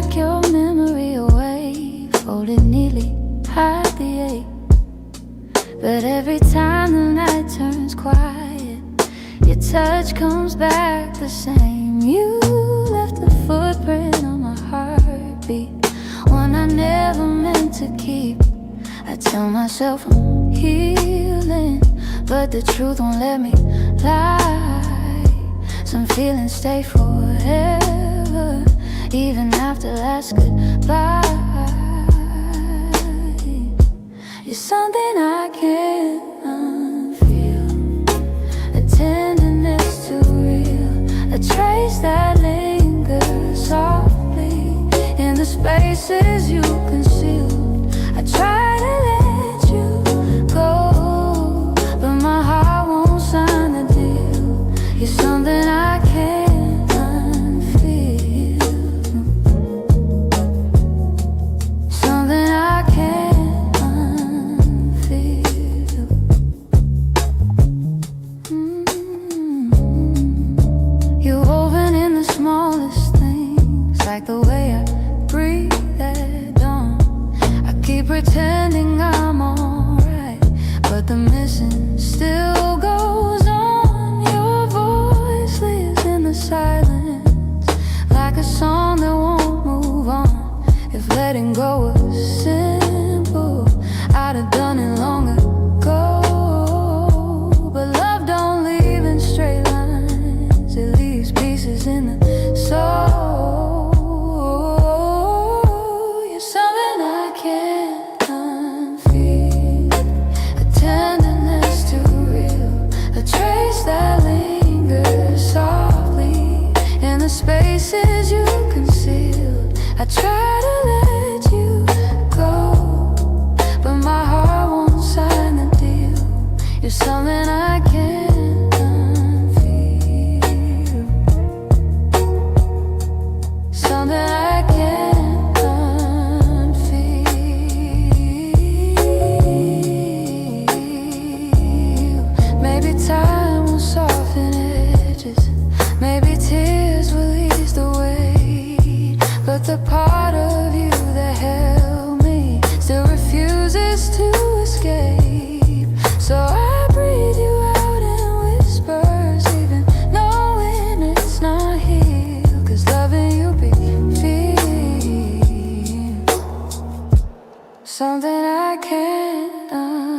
tuck your memory away, fold it neatly, hide the ache. But every time the night turns quiet, your touch comes back the same. You left a footprint on my heartbeat, one I never meant to keep. I tell myself I'm healing, but the truth won't let me lie. Some feelings stay forever, even after last goodbye. You're something I can't unfeel, a tenderness too real, a trace that lingers softly in the spaces you concealed. I try to let you go, but my heart won't sign the deal. You're something I can't unfeel, something I can't unfeel. You're woven in the smallest things, like the way I breathe at dawn. I keep pretending I'm alright, but the missing still goes on. Your voice lives in the silence, like a song that won't move on. If letting go was simple, I'd have done it long ago. But love don't leave in straight lines, it leaves pieces in the soul. You're something I can't unfeel, a tenderness too real, a trace that lingers softly in the spaces you concealed. I try to let you go, but my heart won't sign the deal. You're something I can't unfeel, something I can't unfeel. Maybe time will soften edges, maybe tears will ease the weight, but the part of you that held me still refuses to escape. So I breathe you out in whispers, even knowing it's not here. 'Cause loving you be feel something I can't unfeel.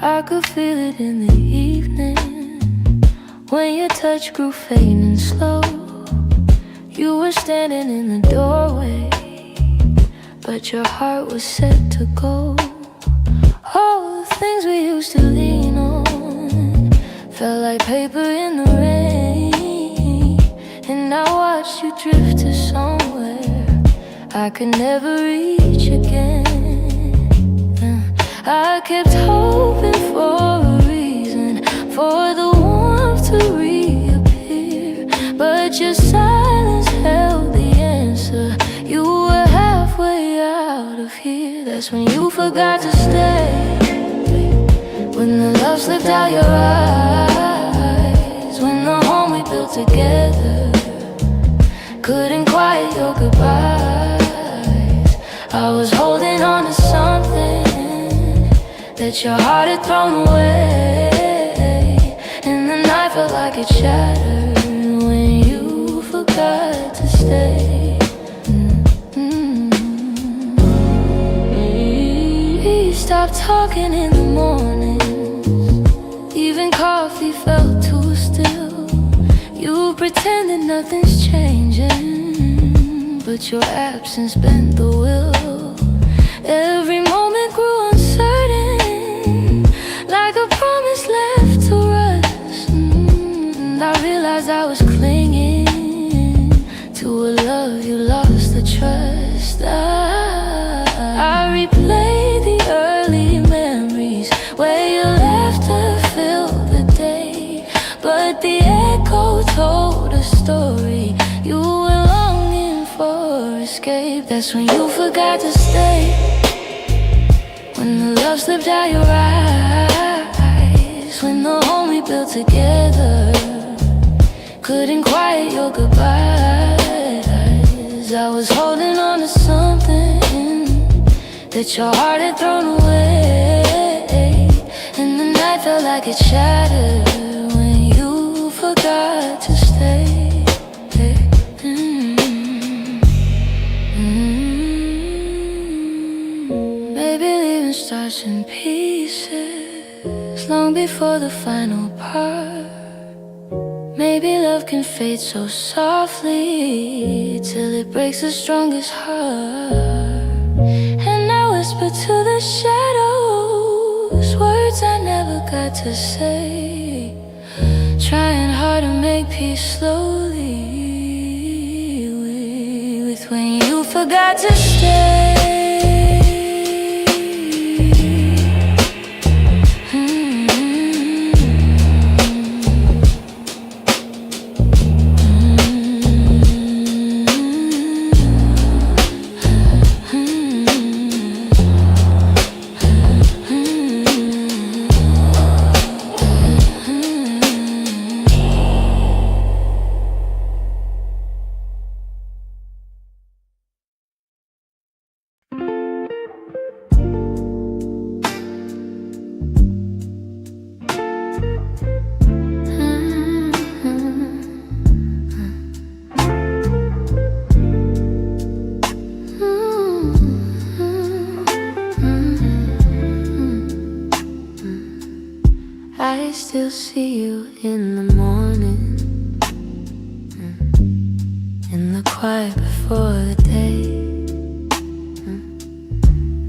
I could feel it in the evening, when your touch grew faint and slow. You were standing in the doorway, but your heart was set to go. All the things we used to lean on felt like paper in the rain, and I watched you drift to somewhere I could never reach again. I kept hoping for a reason for the warmth to reappear, but your silence held the answer. You were halfway out of here. That's when you forgot to stay, when the love slipped out your eyes, when the home we built together couldn't quiet your goodbyes. I was holding on to something that your heart had thrown away, and the night felt like it shattered when you forgot to stay. We stopped talking in the mornings, even coffee felt too still. You pretended nothing's changing, but your absence bent the will. Every moment grew uncertain, like a promise left to rust. And I realized I was clinging to a love you lost the trust. escape. That's when you forgot to stay. When the love slipped out your eyes. When the home we built together couldn't quiet your goodbyes. I was holding on to something that your heart had thrown away, and the night felt like it shattered when you forgot to stay. Maybe leaving starts in pieces long before the final part. Maybe love can fade so softly till it breaks the strongest heart. And I whisper to the shadows words I never got to say, trying hard to make peace slowly with when you forgot to stay. I still see you in the morning, in the quiet before the day.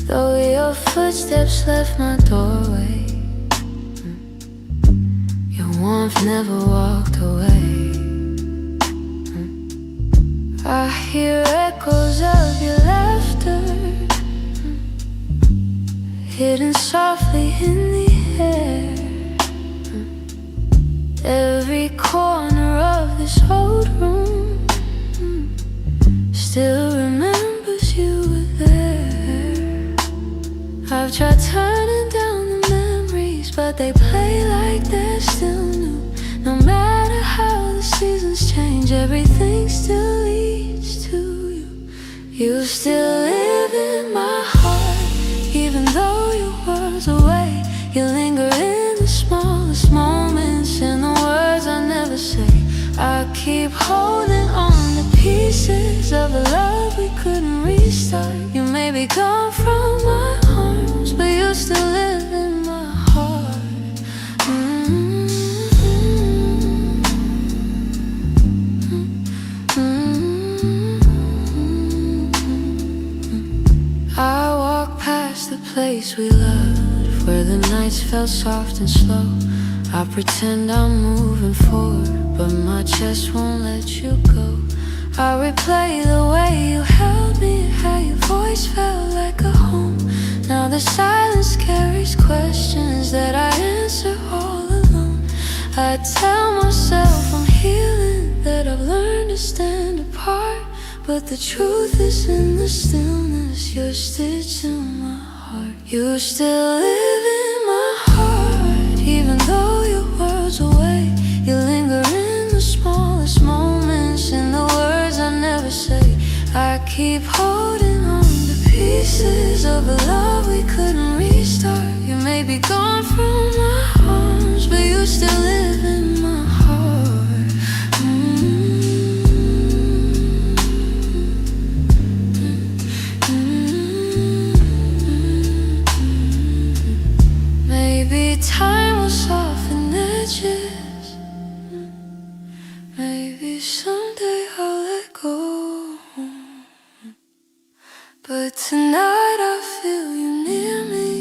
Though your footsteps left my doorway, your warmth never walked away. I hear echoes of your laughter, hidden softly in the air. Every corner of this old room still remembers you were there. I've tried turning down the memories, but they play like they're still new. No matter how the seasons change, everything still leads to you. You still live in my heart, even though your world's away. You linger in the smallest moments, in the words I never say. I keep holding on to pieces of a love we couldn't restart. You may be gone from my arms, but you still live in my heart. I walk past the place we loved, where the nights felt soft and slow. I pretend I'm moving forward, but my chest won't let you go. I replay the way you held me, how your voice felt like a home. Now the silence carries questions that I answer all alone. I tell myself I'm healing, that I've learned to stand apart, but the truth is in the stillness. You're stitched in my heart. You still live in my heart, even though your world's away. You linger in the smallest moments, in the words I never say. I keep holding on to pieces of a love we couldn't restart. You may be gone from my arms, but you still live in my heart. Maybe time will soften edges. Maybe someday I'll let go. But tonight I feel you near me,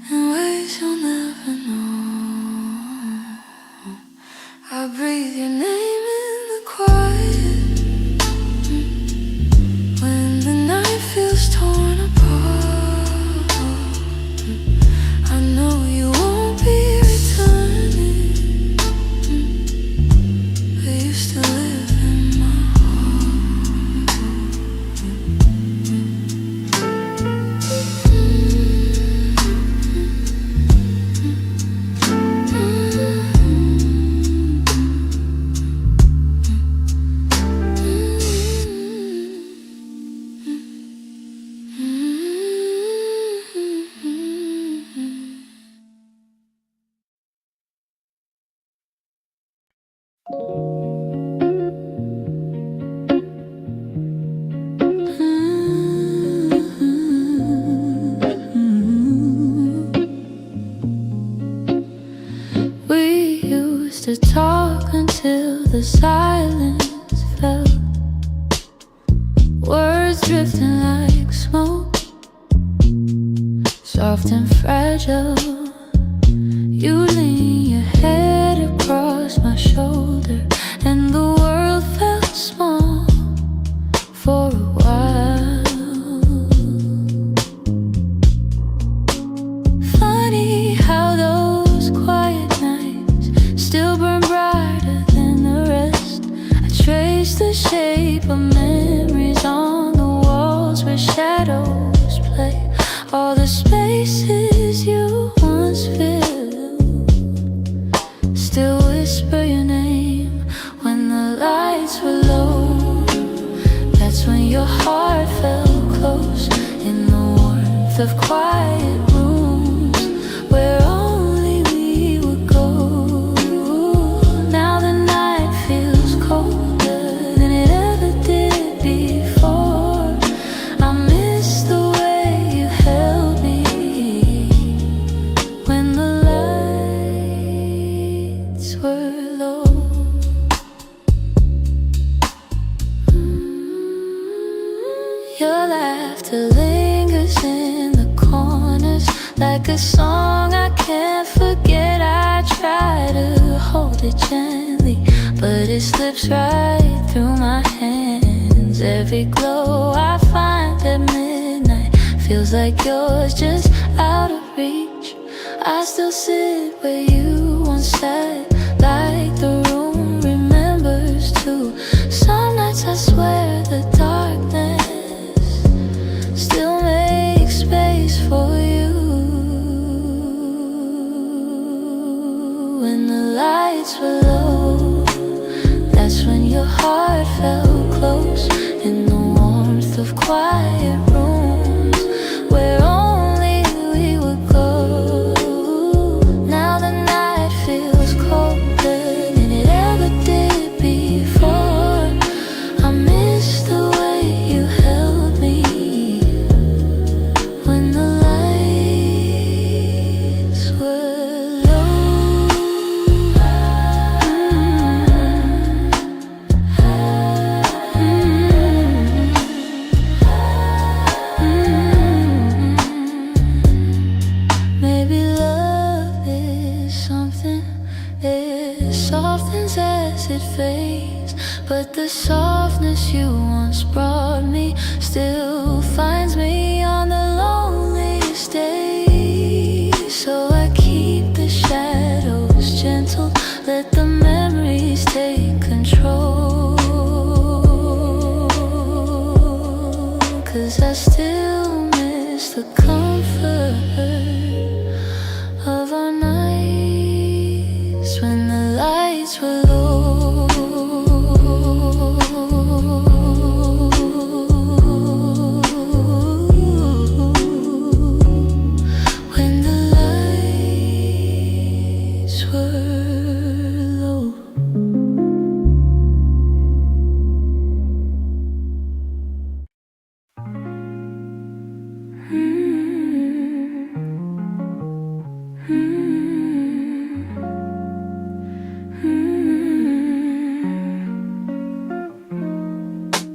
in ways you'll never know. I breathe your name in the quiet, when the night feels torn apart. I know you won't be returning, but you still live in my heart. the silence fell. Words drifting like smoke, soft and fragile. You lean your head across my shoulder, and the world felt small for a while. Funny how those quiet nights still burn brighter than the rest. I trace the shape of memories on the walls where shadows play. All the spaces you once filled still whisper your name when the lights were low. That's when your heart felt close in the warmth of quiet rooms where only we would go. Now the night feels colder than it ever did before. I miss the way you held me when the lights were low. Your laughter lingers in the corners like a song I can't forget. I try to hold it gently, but it slips right through my hands. Every glow I find at midnight feels like yours, just out of reach. I still sit where you once sat, like the room remembers too. Some nights I swear the darkness still makes space for you. When the lights were low, that's when your heart felt close in the warmth of quiet rooms where only we would go. Now the night feels colder than it ever did before. I miss the way you held me when the lights were low. Maybe love is something, it softens as it fades, but the softness you once brought me still finds me on the loneliest days. So I keep the shadows gentle, let the memories take control. 'Cause I still miss the comfort of our nights when the lights were low. When the lights were low.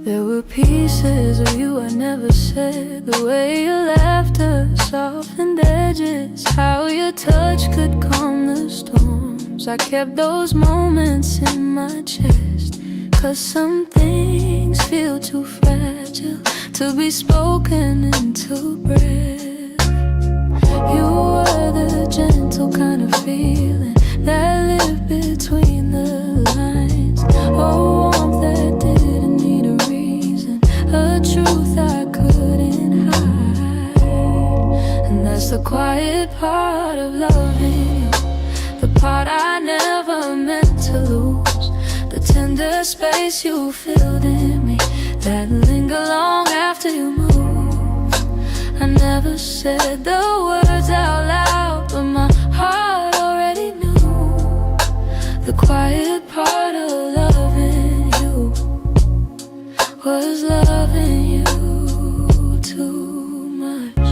There were pieces of you I never said, the way your laughter softened edges, how your touch could calm the storms. I kept those moments in my chest, 'cause some things feel too fragile to be spoken into breath. You were the gentle kind of feeling that lived between the lines. Oh, warmth that didn't need a reason, a truth I couldn't hide. And that's the quiet part of loving you, the part I never meant to lose, the tender space you filled in me that linger long after you move. I never said the words out loud, but my heart already knew. The quiet part of loving you was loving you too much.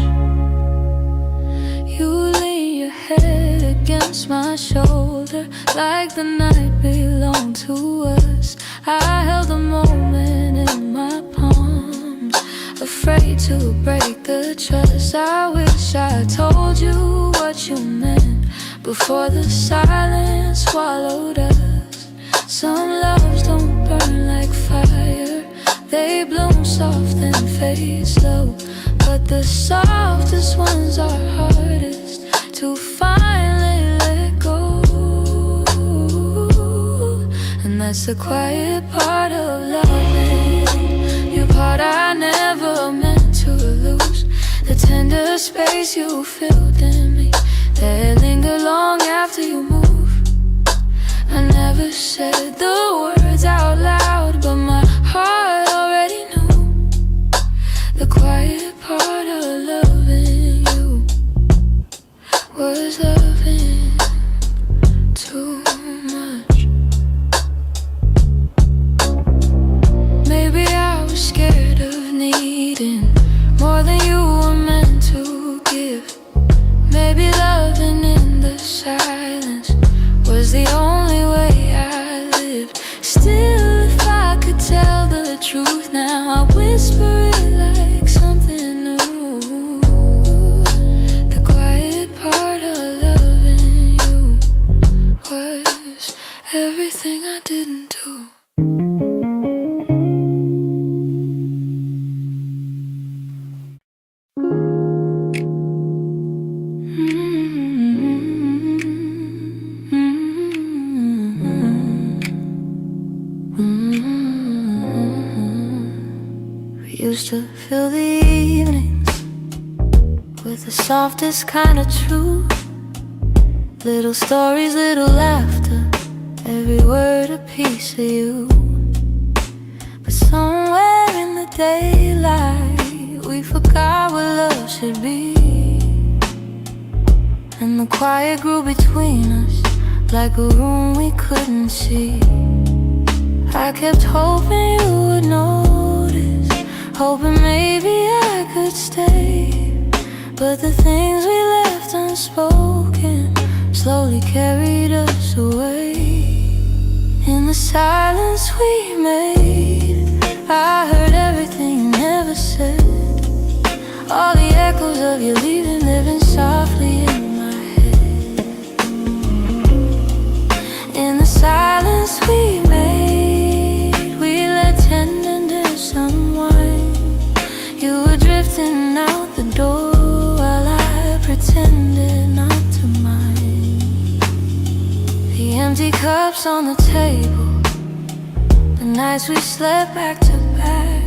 You lean your head against against my shoulder, like the night belonged to us. I held the moment in my palms, afraid to break the trust. I wish I told you what you meant before the silence swallowed us. Some loves don't burn like fire, they bloom soft and fade slow. But the softest ones are hardest to finally let go. And that's the quiet part of loving you, part I never meant to lose. The tender space you filled in me, that linger long after you move. I never said the words out loud, but my heart already knew. The quiet part of loving you was loving too much. Maybe I was scared of needing more than you were meant to give. Maybe loving in the silence was the only way I lived. Still, if I could tell the truth now, I whisper it like something new. The quiet part of loving you was everything I didn't do. Used to fill the evenings with the softest kind of truth. Little stories, little laughter, every word a piece of you. But somewhere in the daylight, we forgot what love should be. And the quiet grew between us like a room we couldn't see. I kept hoping you would notice, hoping maybe I could stay. But the things we left unspoken slowly carried us away. In the silence we made, I heard everything you never said. All the echoes of you leaving, living softly in my head. In the silence we made, we let tenderness unwind. You were drifting out the door while I pretended not to mind. The empty cups on the table, the nights we slept back to back.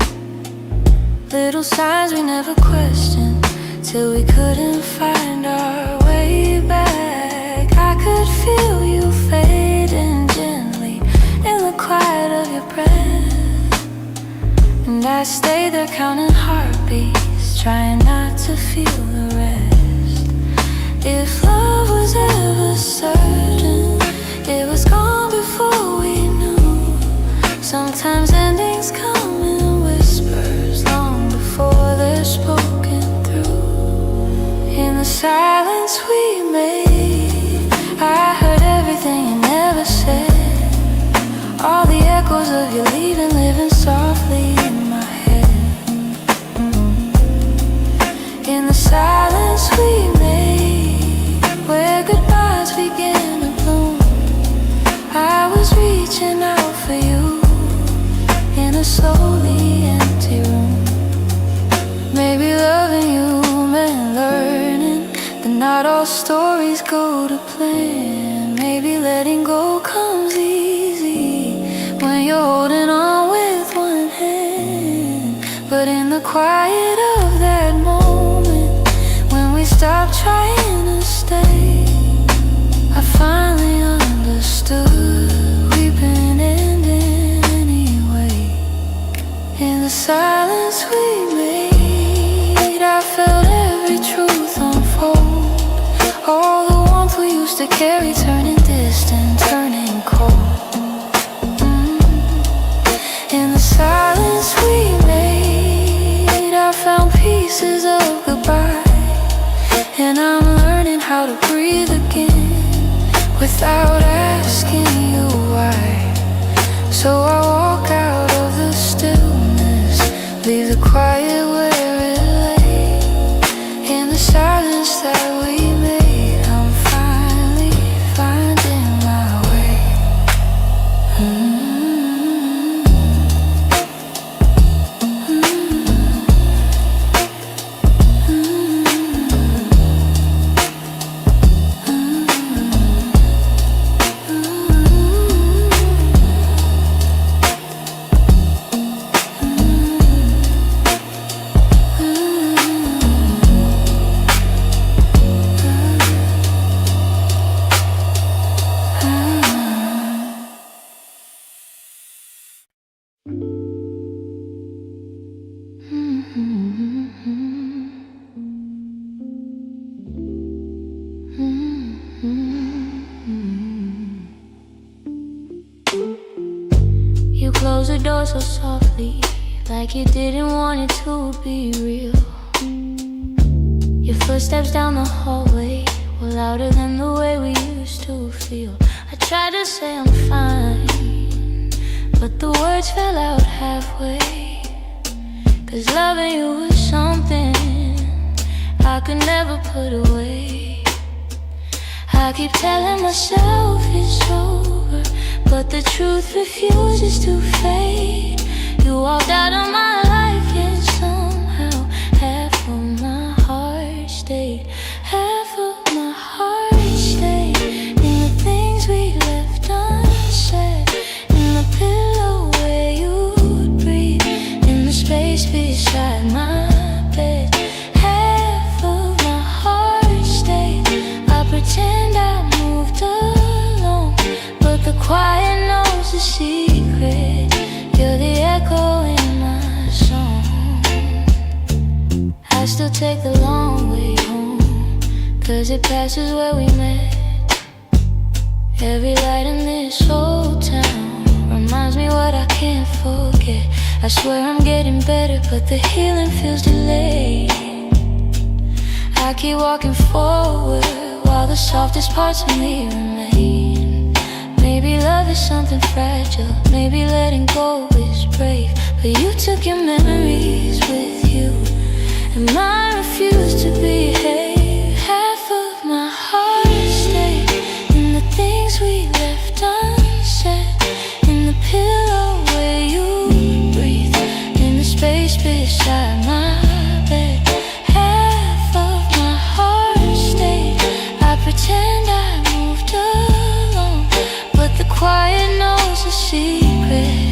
Little signs we never questioned, till we couldn't find our way back. I could feel you fading gently in the quiet of your breath, and I stayed there counting heartbeats, trying not to feel the rest. If love was ever certain, it was gone before we knew. Sometimes endings come in whispers long before they're spoken through. In the silence we made, I heard everything you never said. All the echoes of you leaving, living softly in my head. In the silence we made, where goodbyes began to bloom, I was reaching out for you in a slowly empty room. Maybe loving you meant learning that not all stories go to plan. Maybe letting go comes easy when you're holding on with one hand. But in the quiet of that moment, when we stopped trying to stay, I finally understood we've been ending anyway. In the silence we made, I felt every truth unfold. All the warmth we used to carry turning distant, turning cold. In the silence we made, I found pieces of goodbye, and I'm learning how to breathe again. without asking you why. So I walk out of the stillness, leave the quiet where it lay. In the silence that we made, I'm finally finding my way. You closed the door so softly, like you didn't want it to be real. Your footsteps down the hallway were louder than the way we used to feel. I tried to say I'm fine, but the words fell out halfway. 'Cause loving you was something I could never put away. I keep telling myself it's over, but the truth refuses to fade. You walked out of my life, yet somehow half of my heart stayed. Half of my heart stayed in the things we left unsaid, in the pillow where you'd breathe, in the space beside my bed. Half of my heart stayed. I pretend I moved alone, but the quiet knows the secret. You're the echo in my song. I still take the long way home, 'cause it passes where we met. Every light in this old town reminds me what I can't forget. I swear I'm getting better, but the healing feels delayed. I keep walking forward while the softest parts of me remain. Maybe love is something fragile, maybe letting go is brave, but you took your memories with you, and mine refused to behave. Half of my heart stayed in the things we left unsaid, in the pillow where you breathe, in the space beside my bed. Half of my heart stayed. I pretend I moved alone, but the quiet knows the secret.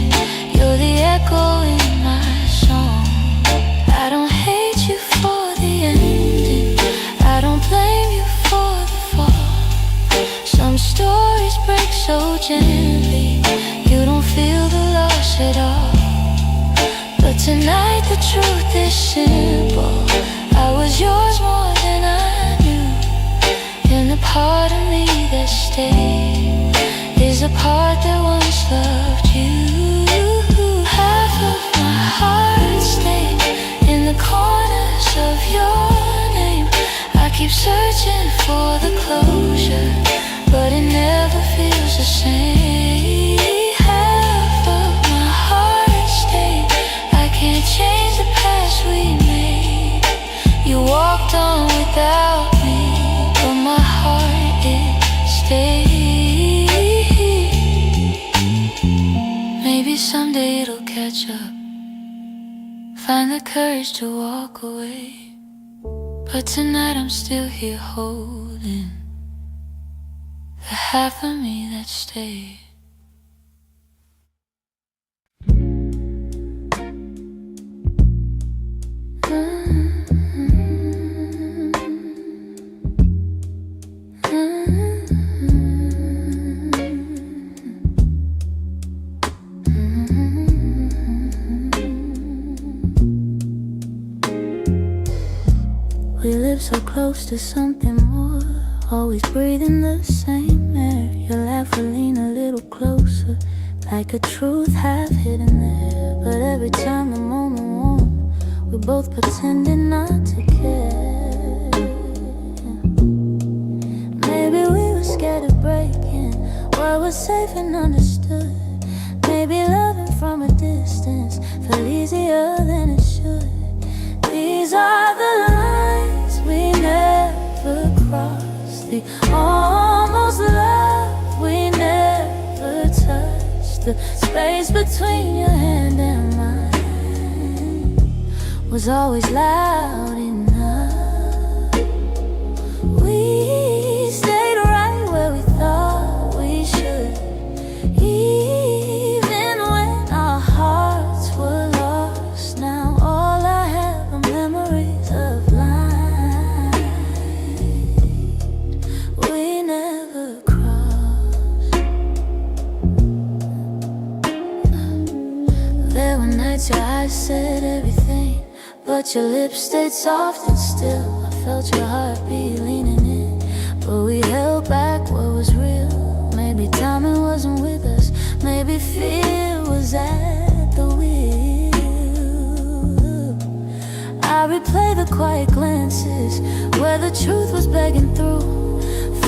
You're the echo in my song. I don't hate you for the ending, I don't blame you for the fall. Some stories break so gently, you don't feel the loss at all. But tonight the truth is simple, I was yours more than I knew. And the part of me that stayed is a part that once loved you. Half of my heart stayed in the corners of your name. I keep searching for the closure, but it never feels the same. Half of my heart stayed. I can't change the past we made. You walked on without me, but my heart, it stayed. Maybe someday it'll catch up, find the courage to walk away, but tonight I'm still here holding the half of me that stayed. We live so close to something more, always breathing the same air. Your laugh will lean a little closer, like a truth half hidden there. But every time the moment warm, we both pretending not to care. Maybe we were scared to break was safe and understood. Maybe loving from a distance felt easier than it should. These are the lines we never crossed, the almost love we never touched. The space between your hand and mine was always loud enough. We stayed right where we thought we should, even when our hearts were lost. Now all I have are memories of lines we never crossed. There were nights your eyes said everything, but your lips stayed soft and still. I felt your heartbeat leaning in, but we held back what was real. Maybe timing wasn't with us, maybe fear was at the wheel. I replay the quiet glances where the truth was begging through.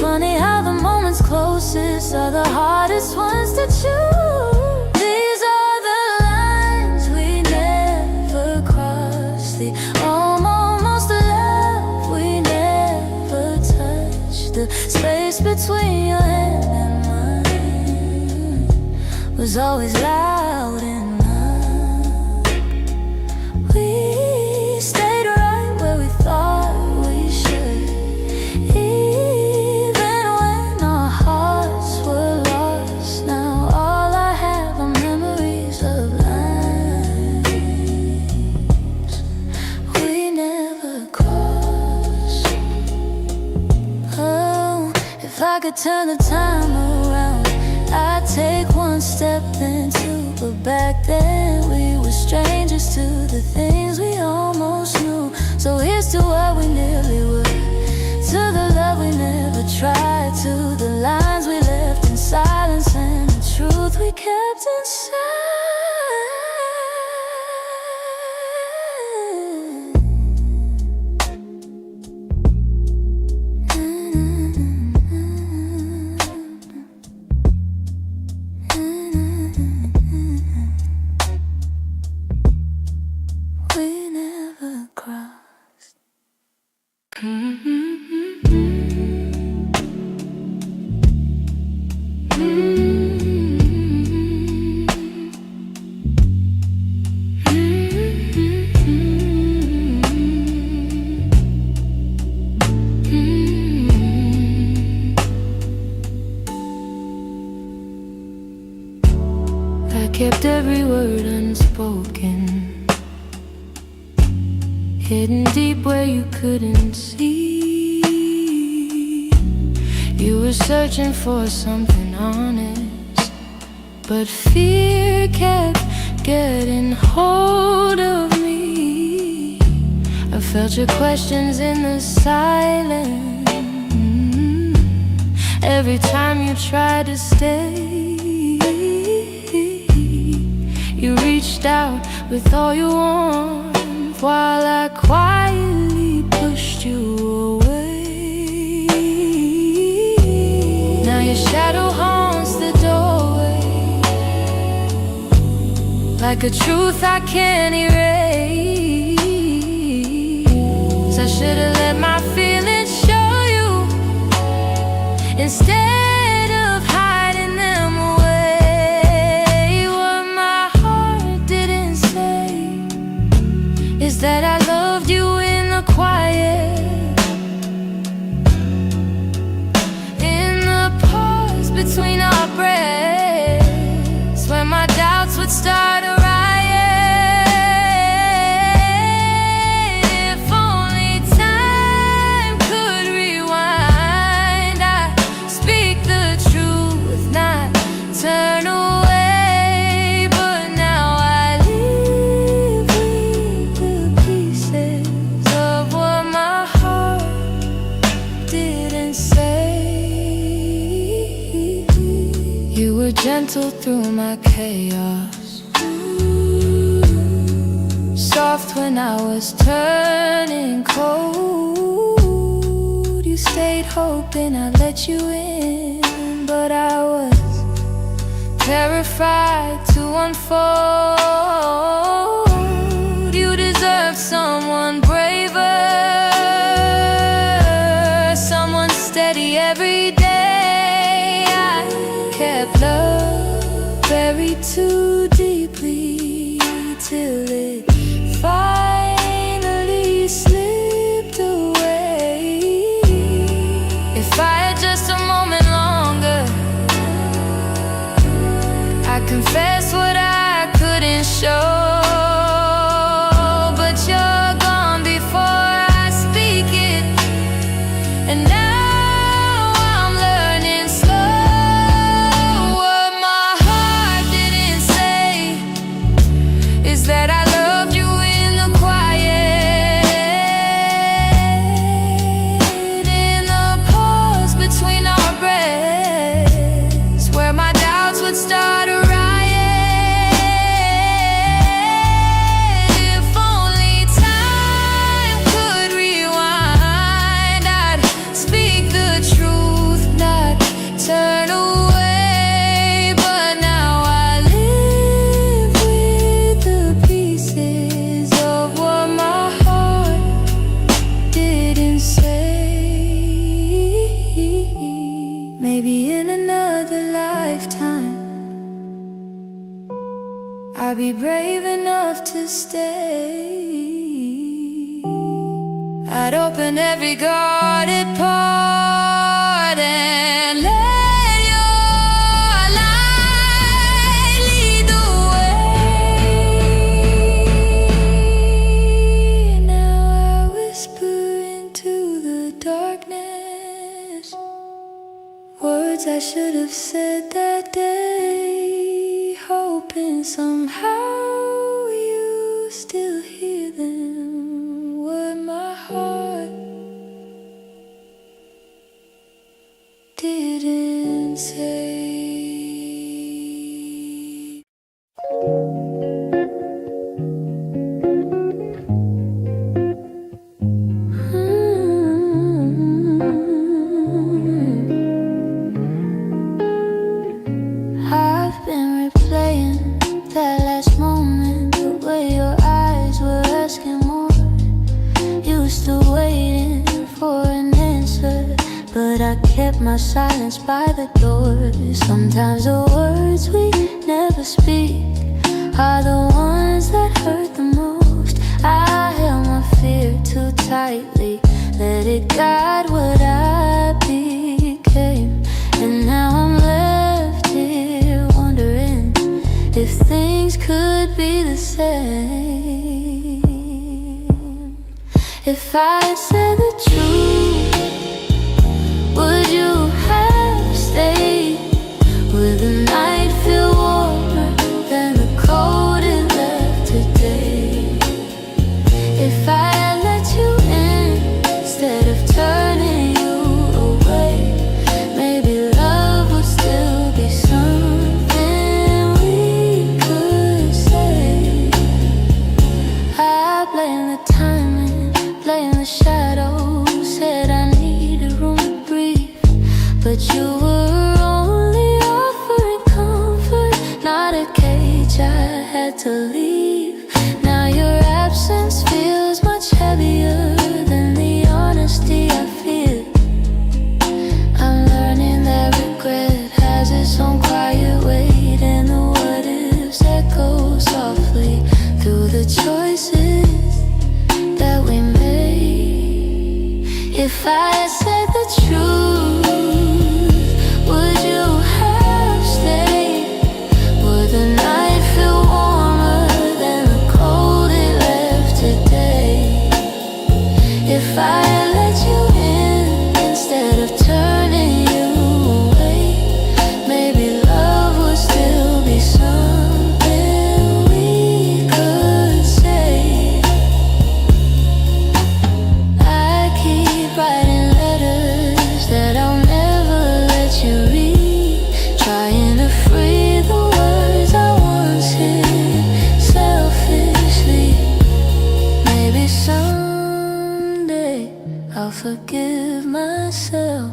Funny how the moments closest are the hardest ones to choose. These are the lines we never crossed, the almost love we never touched. The space between your hand and mine was always loud enough. We stayed right where we thought we should, even when our hearts were lost. Now all I have are memories of lines we never crossed. Oh, if I could turn the time around, I'd take one step then two. But back then we were strangers to the things we almost knew. So here's to what we nearly were, to the love we never tried, to the lines we left in silence and the truth we kept inside. We never crossed. I kept every word unspoken, hidden deep where you couldn't see. You were searching for something honest, but fear kept getting hold of me. I felt your questions in the silence every time you tried to stay. You reached out with all your warmth while I quietly pushed you away. Now your shadow haunts the doorway, like a truth I can't erase. I should've let my feelings show you instead of hiding them away. What my heart didn't say is that I loved you in the quiet, in the pause between our breaths, when my doubts would start a riot. If only time could rewind, I'd speak the truth, not turn away. But now I live with the pieces of what my heart didn't say. You were gentle through my chaos, soft when I was turning cold. You stayed hoping I'd let you in, but I was terrified to unfold. You deserve someone braver, someone steady every day. I kept love buried too deeply till it finally slipped away. If I had just a moment longer, I confess what I couldn't show. But you're gone before I speak it, and now I'm learning slow. What my heart didn't say is that I loved you in the quiet, in the pause between our breaths, where my doubts would start a riot. If only time could rewind, I'd speak the truth, not turn away. But now I live with the pieces of what my heart didn't say. Maybe in another lifetime I'll be brave enough to stay. I'd open every guarded part and let your light lead the way. Now I whisper into the darkness words I should have said that day, hoping somehow you still hear them. What my heart didn't say. I've been replaying that last moment, the way your eyes were asking more. You still waiting for an answer, but I kept my silence by the door. Sometimes the words we never speak are the ones that hurt the most. I held my fear too tightly, let it guide what I became. And now I'm left here wondering if things could be the same. If I had said the truth, would you have stayed? Would the night feel warmer than the cold it left today? If I had let you in instead of turning you away, maybe love would still be something we could say. I blame the timing, blame the shadows, said I needed room to breathe, but you were only offering comfort, not a cage I had to leave. Now your absence feels much heavier than the honesty I feel. I'm learning that regret has its own quiet weight, and the what ifs echo softly through the choices that we made. If I had said the truth, would you have stayed? Would the night feel warmer than the cold it left today? If I had let you in instead of turning you away, maybe love would still be something we could say. I keep writing letters that I'll never let you read, trying to free the words I once hid selfishly. Maybe someday I'll forgive myself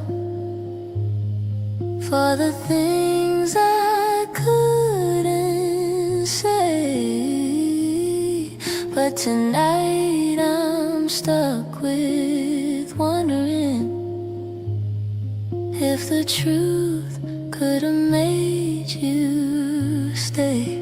for the things I could But tonight I'm stuck with wondering if the truth could have made you stay.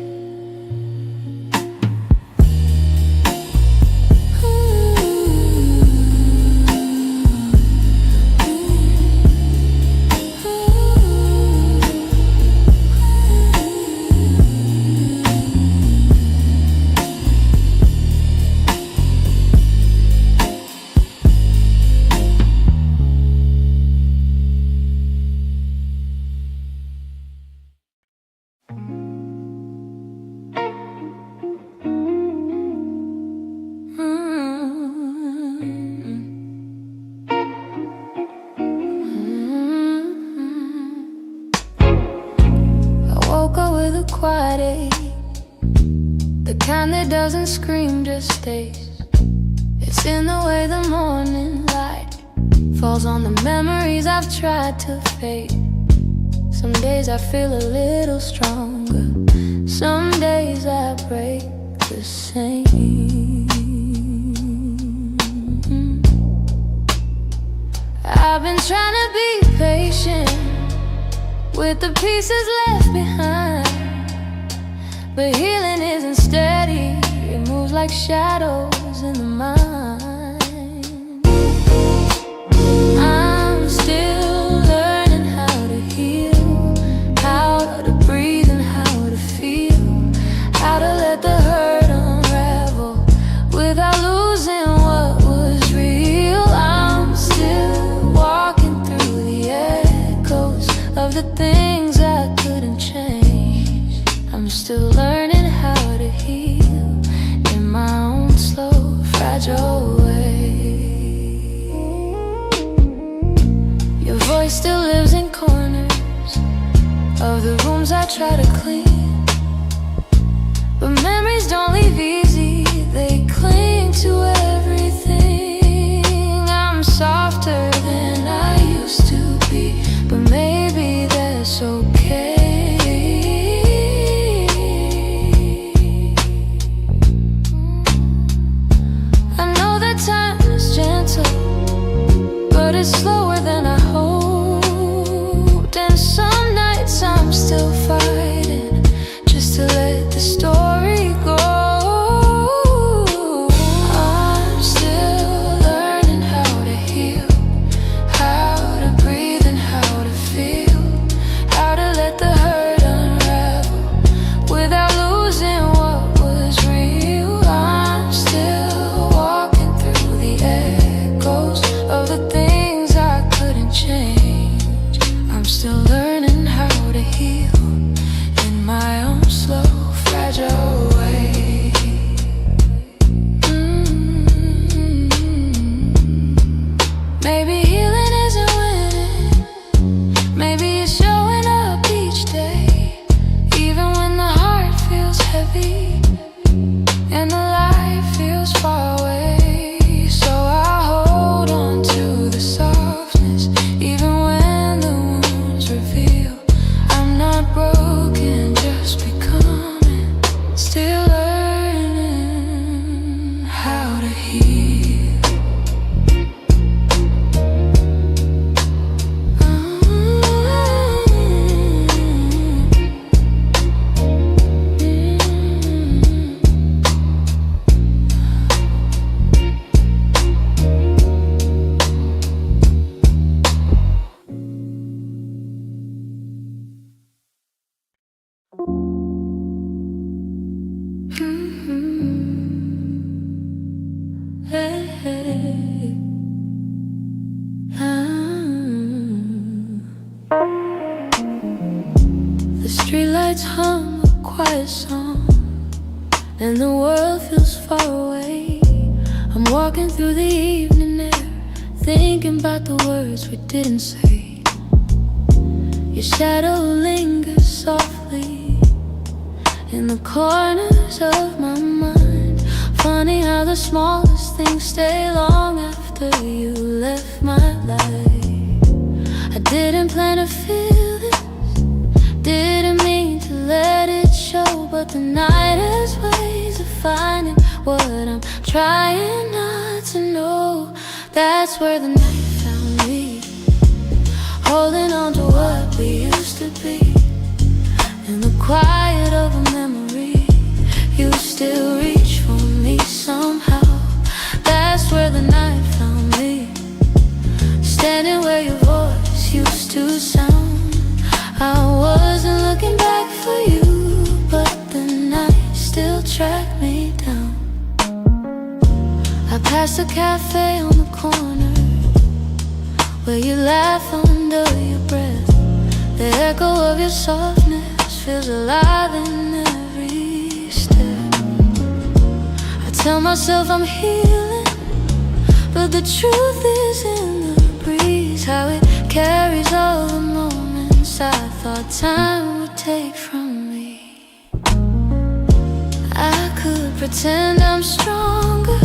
Quiet ache, the kind that doesn't scream, just stays. It's in the way the morning light falls on the memories I've tried to fade. Some days I feel a little stronger, some days I break the same. I've been trying to be patient with the pieces left behind, but healing isn't steady, it moves like shadows in the mind. I'm still learning how to heal, how to breathe and how to feel, how to let the hurt unravel without losing what was real. I'm still walking through the echoes of the things I couldn't change. I'm still learning how to heal in my own slow, fragile way. Your voice still lives in corners of the rooms I try to clean, but memories don't leave easy, they cling to everything. I'm softer than I used to be, but maybe that's okay. Time is gentle, but it's slower than I hoped. And some nights I'm still fighting just to let the story go. I'm still learning how to heal, how to breathe and how to feel, how to let the hurt unravel without losing what was real. I'm still walking echoes of the things I couldn't change. I'm still learning how to heal in my own slow, fragile way. Maybe healing isn't winning, maybe it's showing up each day, even when the heart feels heavy and the light feels far away. The streetlights hum a quiet song, and the world feels far away. I'm walking through the evening air, thinking about the words we didn't say. Your shadow lingers softly in the corners of my mind. Funny how the smallest things stay long after you left my life. I didn't plan to feel this, didn't mean to let it show, but the night has ways of finding what I'm trying not to know. That's where the night found me, holding on to what we used to be. In the quiet of a memory, you still reach for me somehow. That's where the night found me, standing where your voice used to sound. I wasn't looking back for you, but the night still tracked me down. I passed a cafe on the corner where you laugh under your breath. The echo of your softness feels alive in every step. I tell myself I'm healing, but the truth is in the breeze, how it carries all the moments I thought time would take from me. I could pretend I'm stronger,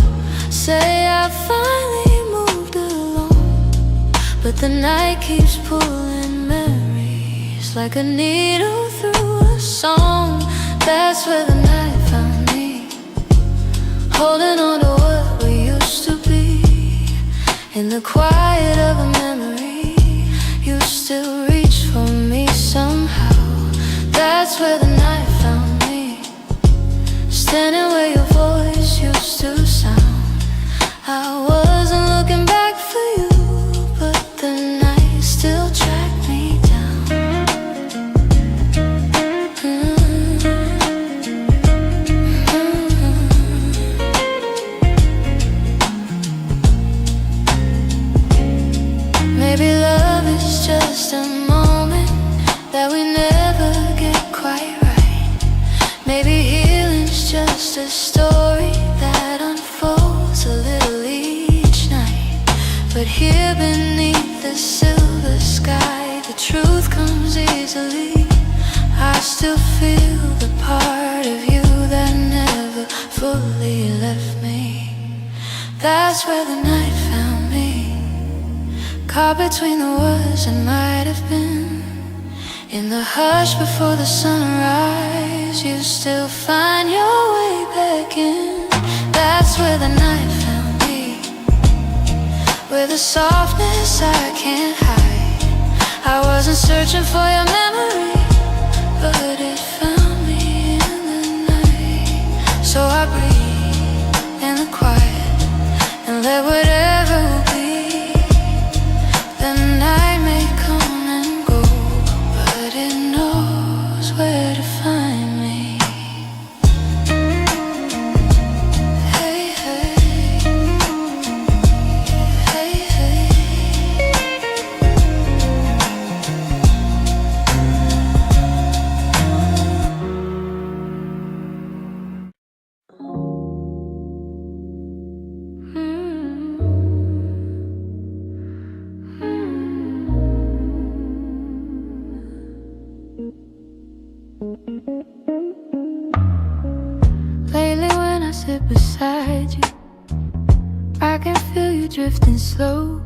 say I finally moved along, but the night keeps pulling memories like a needle through a song. That's where the night found me, holding on to what we used to be. In the quiet of a memory, you still reach for me somehow. That's where the night found me, standing where your voice used to sound. I wasn't looking back for you, but the night still tracked me down. Maybe love is just a moment that we never get quite right. Maybe healing's just a story that unfolds a little each night. But here beneath the silver sky, the truth comes easily. I still feel the part of you that never fully left me. That's where the night found me, caught between the words that might have been. In the hush before the sunrise, you still find your way back in. That's where the night found me, where the softness I can't hide. I wasn't searching for your memory, but it found me in the night. So I breathe in the quiet and let whatever will be. The night may come and go, but it knows where to find me. Hey, hey, hey, hey. Lately when I sit beside you, I can feel you drifting slow.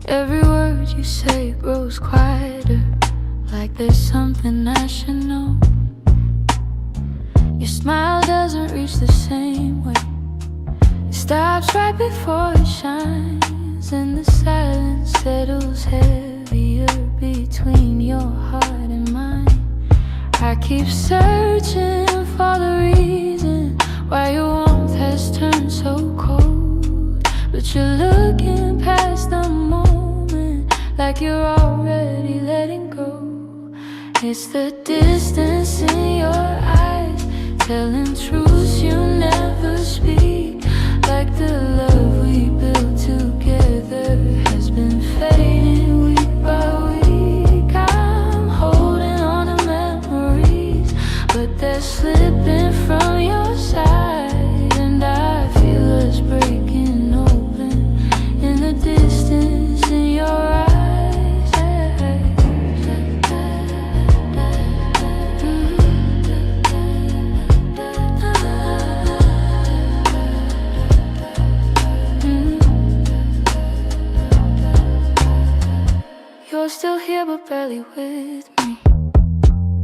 Every word you say grows quieter, like there's something I should know. Your smile doesn't reach the same way, it stops right before it shines, and the silence settles heavier between your heart and mine. I keep searching for the reason why your warmth has turned so cold, but you're looking past the moment like you're already letting go. It's the distance in your eyes, telling truths you never speak, like the love we built together has been fading week by week. I'm holding on to memories, but they're slipping from your side, and I feel us breaking open in the distance in your eyes. You're still here but barely with me,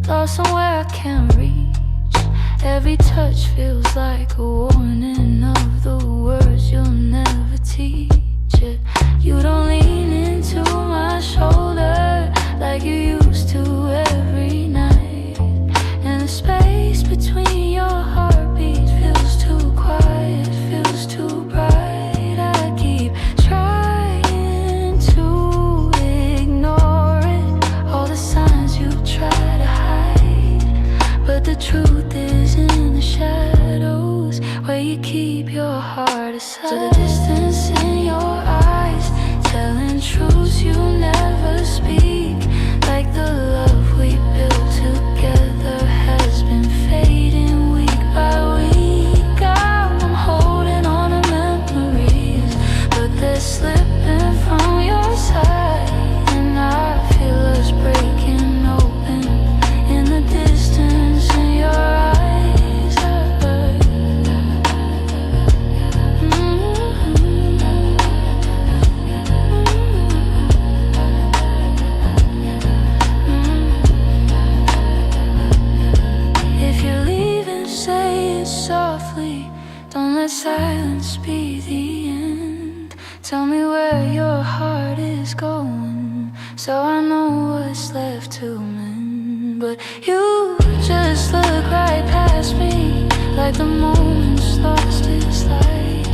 lost somewhere I can't reach, Every touch feels like a warning of the words you'll never teach it. You don't lean into my shoulder like you used to every night. And the space between your heartbeats feels too quiet, feels too bright. I keep trying to ignore it, all the signs you try to hide, but the truth is in the shadows where you keep your heart aside. So the distance in your eyes, telling truths you never speak, like the love we built together has been fading week by week. I'm holding on to memories, but they're slipping from your side, and I feel us breaking open in the distance in your eyes. If you're leaving, say it softly. Don't let silence be the end. Tell me where your heart is going, so I know what's left to mend. But you just look right past me, like the moment's lost its light.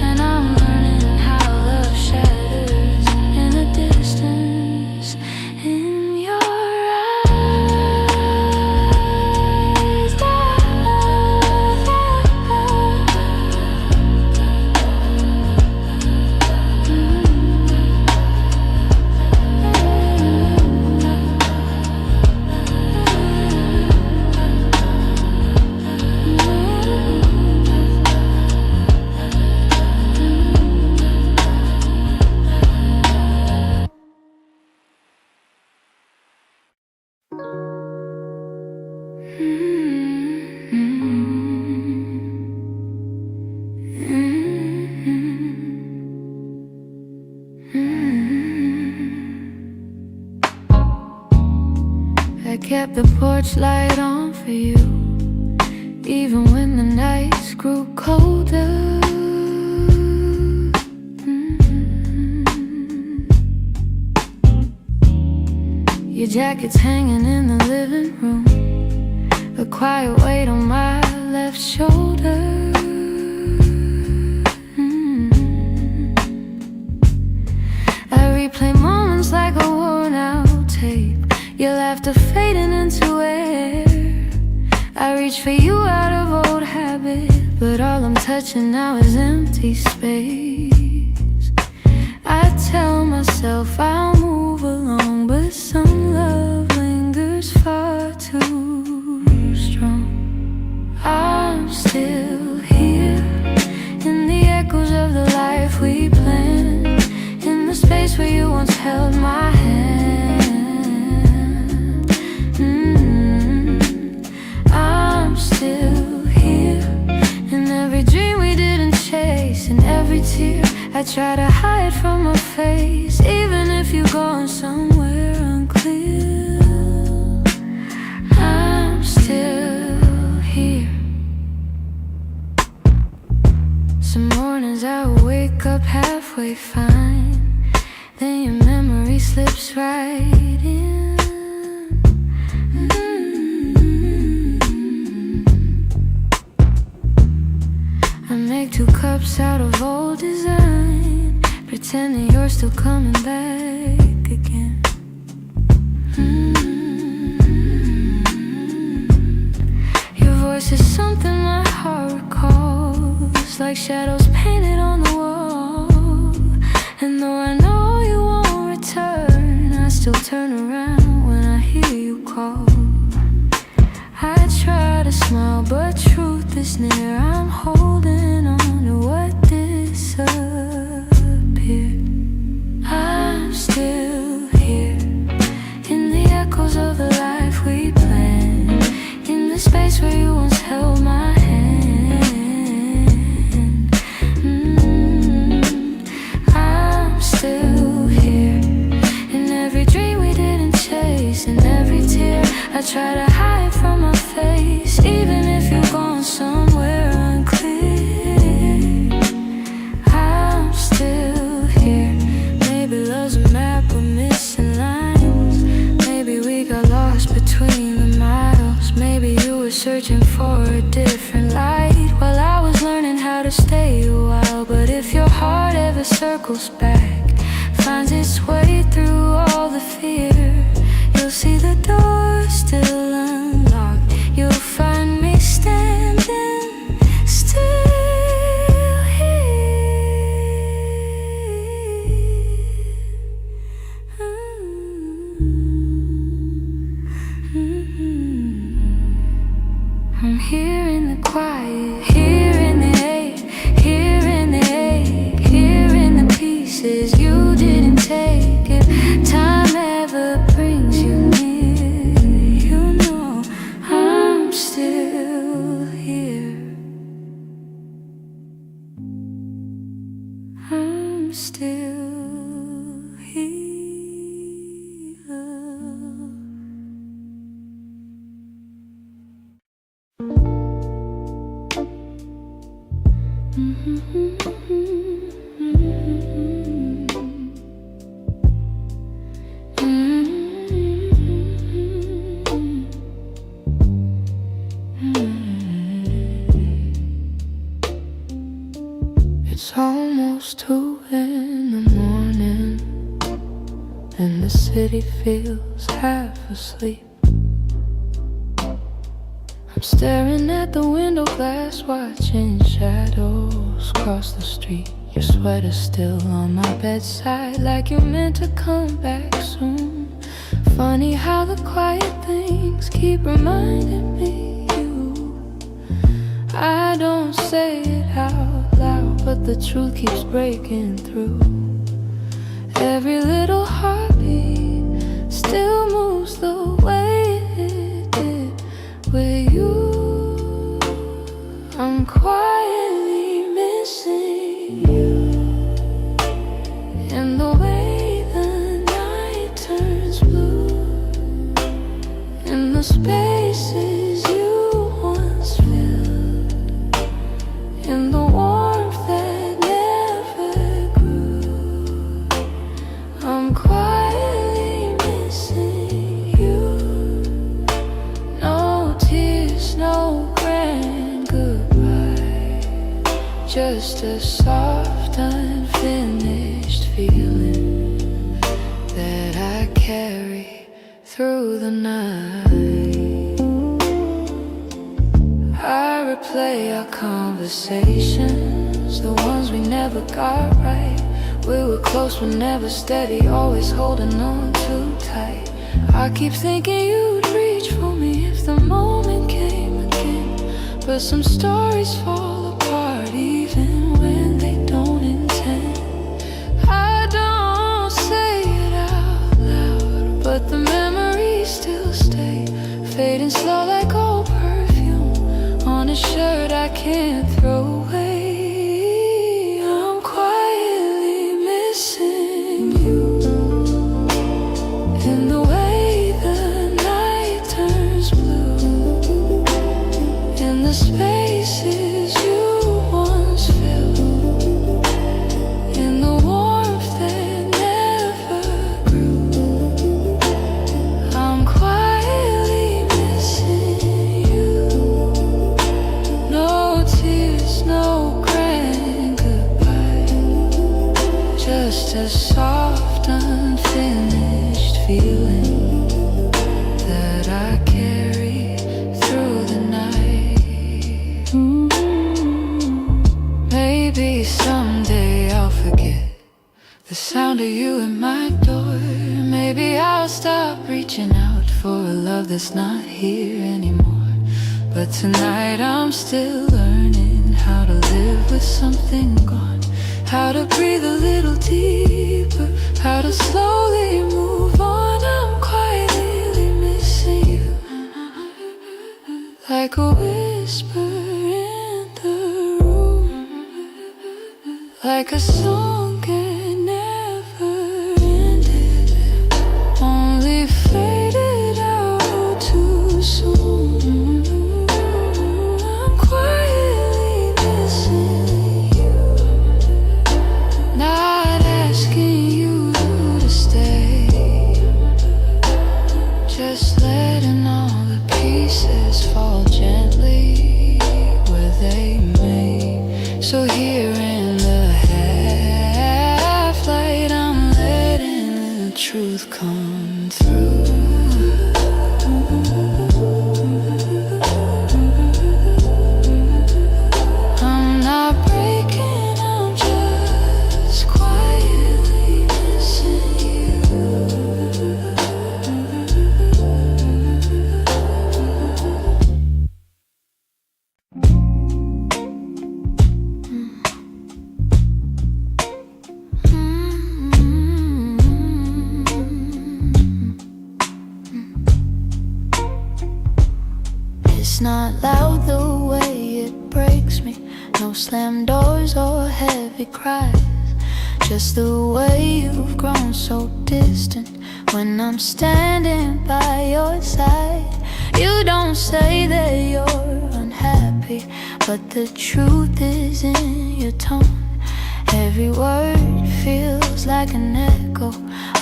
And I'm learning how love shatters in the distance in your eyes. I kept the porch light on for you, even when the nights grew colder. Your jacket's hanging in the living room, a quiet weight on my left shoulder. I replay moments like a worn out tape, your laughter fading into air. I reach for you out of old habit, but all I'm touching now is empty space. I tell myself I'll move along, but some love lingers far too strong. I'm still here in the echoes of the life we planned, in the space where you once held my hand. I'm still here in every dream we didn't chase, in every tear I try to hide from my face, even if you're going somewhere unclear. I'm still here. Some mornings I wake up halfway fine, then your memory slips right in. I make 2 cups out of old design, pretending you're still coming back again. Your voice is something my heart recalls, like shadows painted on the wall. And though I know you won't return, I still turn around when I hear you call. I try to smile, but truth is near. I'm holding on to what disappeared. I'm still here in the echoes of the life we planned, in the space where you once held my hand. I'm still here in every dream we didn't chase, in every tear I try to hide from my face, even if you never circles back, finds its way through all the fear. You'll see the door still unlocked. You'll find me standing still here. I'm here in the quiet, here in the ache, here in the ache, here in the pieces you didn't take. If time ever brings you near, you know I'm still here. I'm still here. It's almost 2 in the morning, and the city feels half asleep. I'm staring at the window glass, watching shadows cross the street. Your sweater's still on my bedside, like you're meant to come back soon. Funny how the quiet things keep reminding me you. I don't say it out loud, but the truth keeps breaking through. Every little heartbeat still moves the way it did with you. I'm quietly missing you, in the way the night turns blue, in the spaces you once filled, in the warmth that never grew. I'm quietly missing you. No tears, no grand goodbye, just a soft, unfinished feeling that I carry through the night. I replay our conversations, the ones we never got right. We were close but never steady, always holding on too tight. I keep thinking you'd reach for me if the moment came again, but some stories fall apart even when they don't intend. I don't say it out loud, but the memories still stay, fading slow like old perfume on a shirt I can't throw away. I'm quietly missing you, in the way the night turns blue, in the spaces you once filled, in the warmth that never grew. I'm quietly missing you. No tears, no grand goodbye, just a soft, unfinished feeling that I carry through the night. Maybe someday I'll forget the sound of you at my door. Maybe I'll stop reaching out for a love that's not here anymore. But tonight I'm still learning how to live with something gone, how to breathe a little deeper, how to slowly move on. I'm quietly missing you, like a whisper in the room, like a song that never ended, only faded out too soon. I'm quietly missing you, not asking you to stay, just letting all the pieces fall gently where they may. So here in the not loud the way it breaks me. No slammed doors or heavy cries. Just the way you've grown so distant when I'm standing by your side. You don't say that you're unhappy, but the truth is in your tone. Every word feels like an echo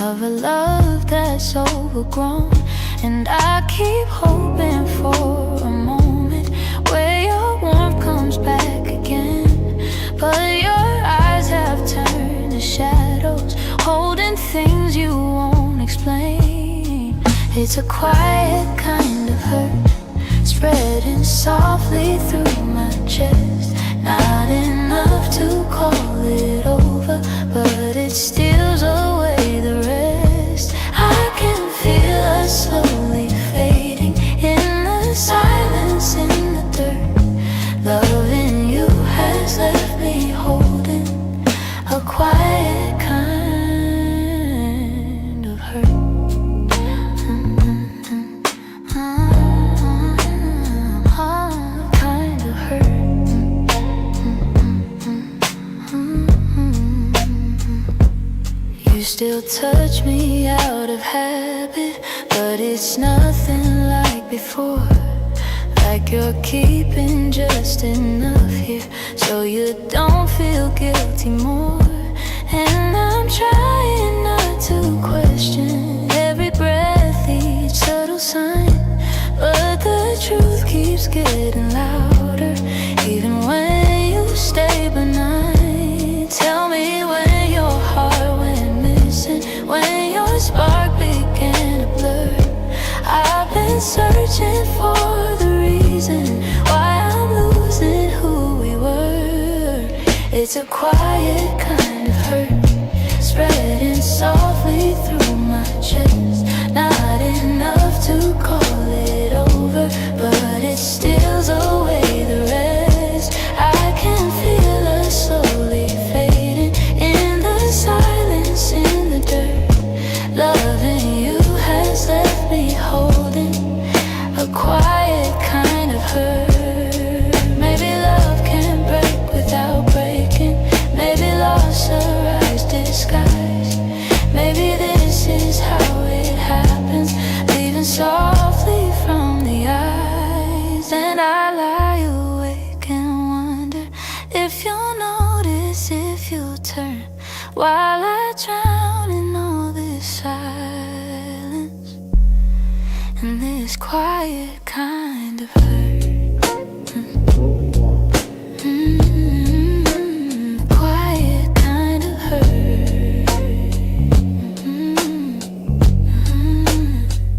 of a love that's overgrown. And I keep hoping for a moment where your warmth comes back again. But your eyes have turned to shadows, holding things you won't explain. It's a quiet kind of hurt, spreading softly through my chest. Not enough to call it over, but it steals away the rest. I can feel us slowly fading in the silence, in the dirt. Loving you has left me holding a quiet kind of hurt. Kind of hurt. You still touch me out of habit, but it's nothing like before. Like you're keeping just enough here so you don't feel guilty more. And I'm trying not to question every breath, each subtle sign, but the truth keeps getting louder, even when you stay benign. Tell me when your heart went missing, when your spark began to blur. I've been searching for the reason why I'm losing who we were. It's a quiet kind of hurt, spreading softly through my chest. Not enough to call it over, but it steals away the rest. I can feel us slowly fading in the silence, in the dirt. Loving you has left me holding a quiet kind of hurt. Maybe love can break without breaking. Maybe loss arrives disguised. Maybe this is how it happens, leaving softly from the eyes. And I lie awake and wonder if you'll notice, if you'll turn, while I drown in all this silence and this quiet kind of hurt. Quiet kind of hurt.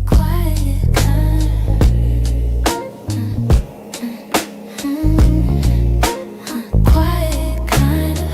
Quiet kind of quiet kind of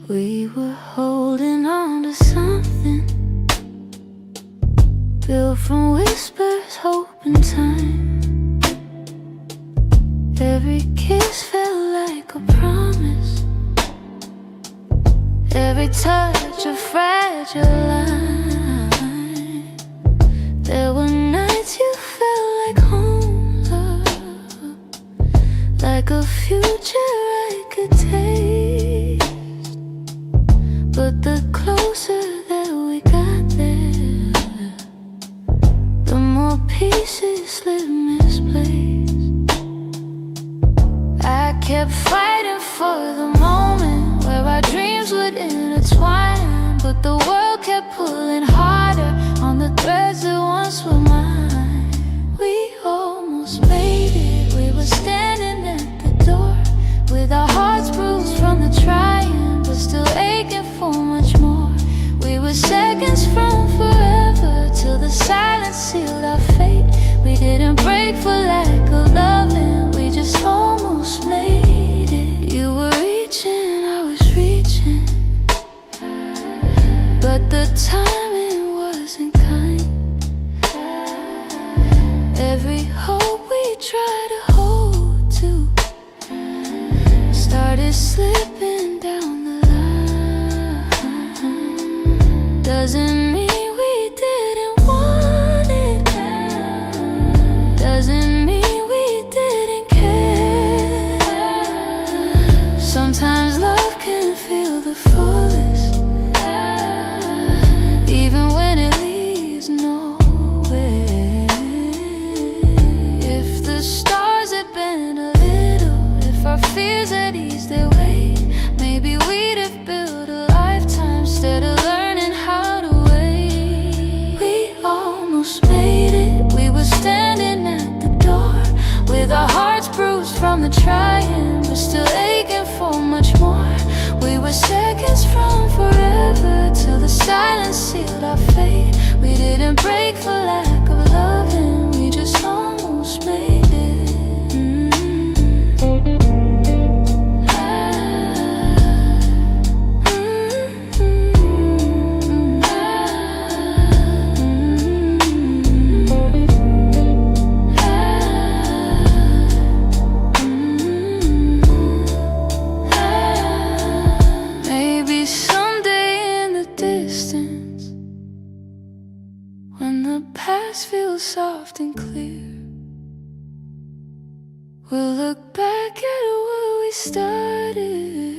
We were holding on to something built from whispers, hope, and time. Every kiss felt like a promise, every touch a fragile line. There were nights you felt like home, love, like a future I could taste. But the closer that we got there, the more pieces slid misplaced. I kept fighting for the moment where our dreams would intertwine, but the world kept pulling harder on the threads that once were mine. We almost made it, we were standing at the door, with our hearts bruised from the trying, but still aching for much more. We were seconds from forever, till the silence sealed our fate. We didn't break for lack of loving, we just almost made it. You were reaching try to hold to started slipping down the line. Doesn't mean we didn't want it. Doesn't mean we didn't care. Sometimes love can feel the fullest, even when it leaves nowhere. If the stars had been a little, if our fears had eased their weight, maybe we'd have built a lifetime instead of learning how to wait. We almost made it. We were standing at the door with our hearts bruised from the trying, but still aching for much more. We were seconds from forever till the silence sealed our fate. We didn't break for lack of loving, we just almost made it. Maybe someday in the distance, when the past feels soft and clear, we'll look back at where we started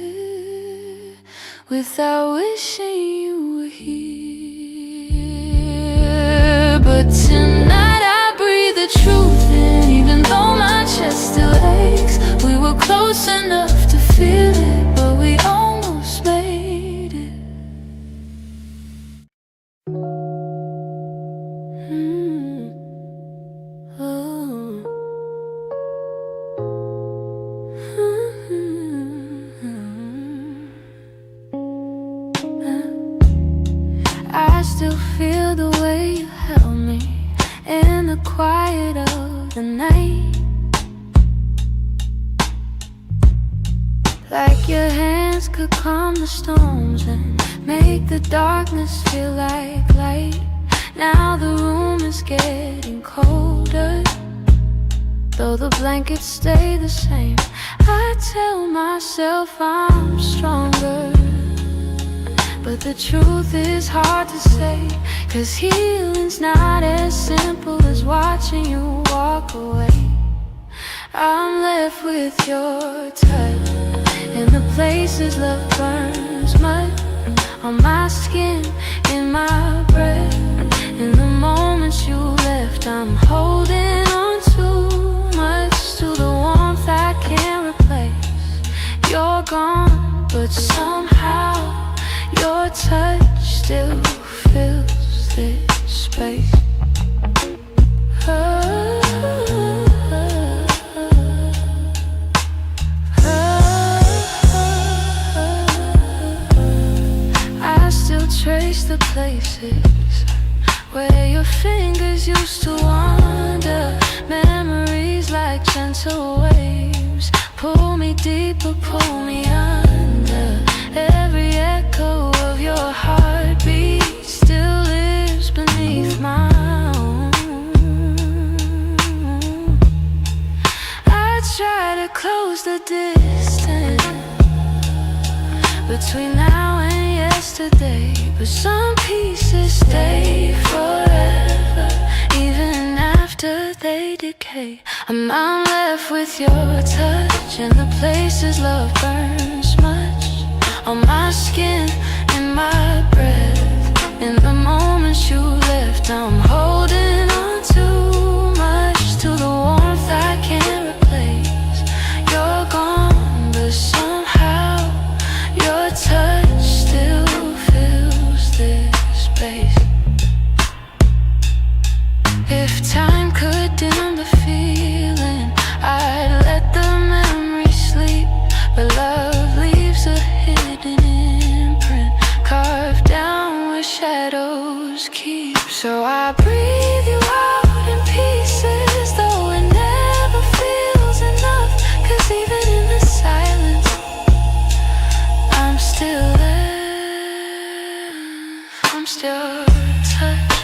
without wishing you were here. But tonight I breathe the truth in, even though my chest still aches. We were close enough to feel it, but we almost made it. I still feel the way you held me in the quiet of the night, like your hands could calm the storms and make the darkness feel like light. Now the room is getting colder, though the blankets stay the same. I tell myself I'm stronger, but the truth is hard to say, 'cause healing's not as simple as watching you walk away. I'm left with your touch in the places love burns mud, on my skin, in my breath. In the moments you left, I'm holding on too much to the warmth I can't replace. You're gone, but somehow your touch still fills this space. I still trace the places where your fingers used to wander. Memories like gentle waves pull me deeper, pull me under. Every echo of your heartbeat still lives beneath my own. I try to close the distance between now and yesterday, but some pieces stay forever, even after they decay. I'm left with your touch in the places love burns much, on my skin, in my breath. In the moments you left, I'm holding on too much to the warmth I can't replace. You're gone, but somehow your touch still fills this space. If time could dim the feeling, I'd let the memory sleep, but love leaves a hidden imprint carved down where shadows keep. So I breathe you out in pieces, though it never feels enough, 'cause even in the silence I'm still there, I'm still touched.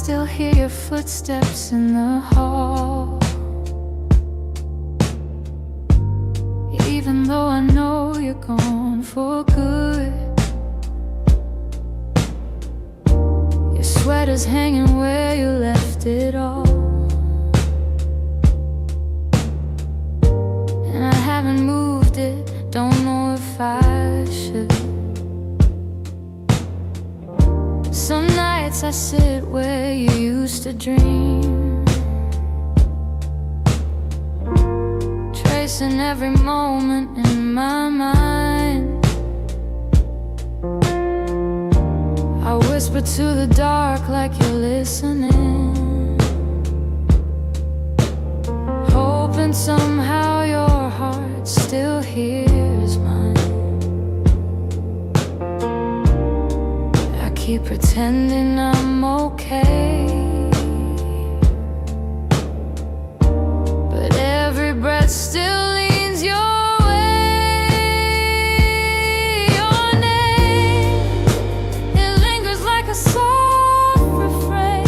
still hear your footsteps in the hall. Even though I know you're gone for good, your sweater's hanging where you left it all. And I haven't moved it, don't know if I should. Some nights I sit where you used to dream, tracing every moment in my mind. I whisper to the dark like you're listening, hoping somehow your heart still hears mine. I keep pretending I'm okay, but every breath still leans your way. Your name, it lingers like a soft refrain,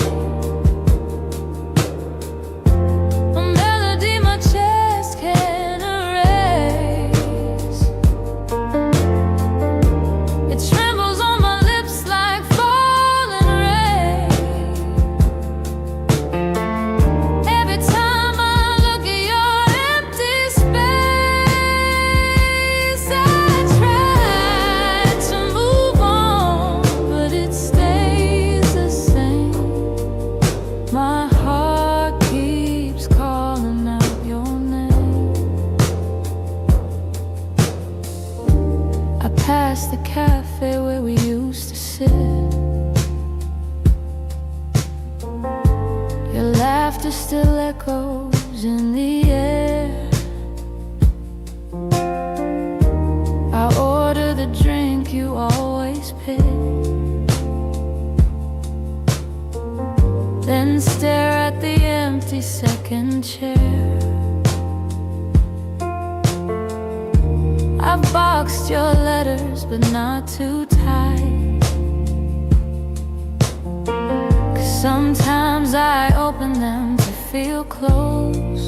a melody my chest can't erase. It trembles on my lips like falling rain. Every time I look at your empty space, I try to move on, but it stays the same. My heart keeps calling out your name. I pass the cafe where we used to sit. Your laughter still echoes in the air. I order the drink you always pick, then stare at the empty second chair. I've boxed your letters, but not too tight, 'cause sometimes I open them to feel close.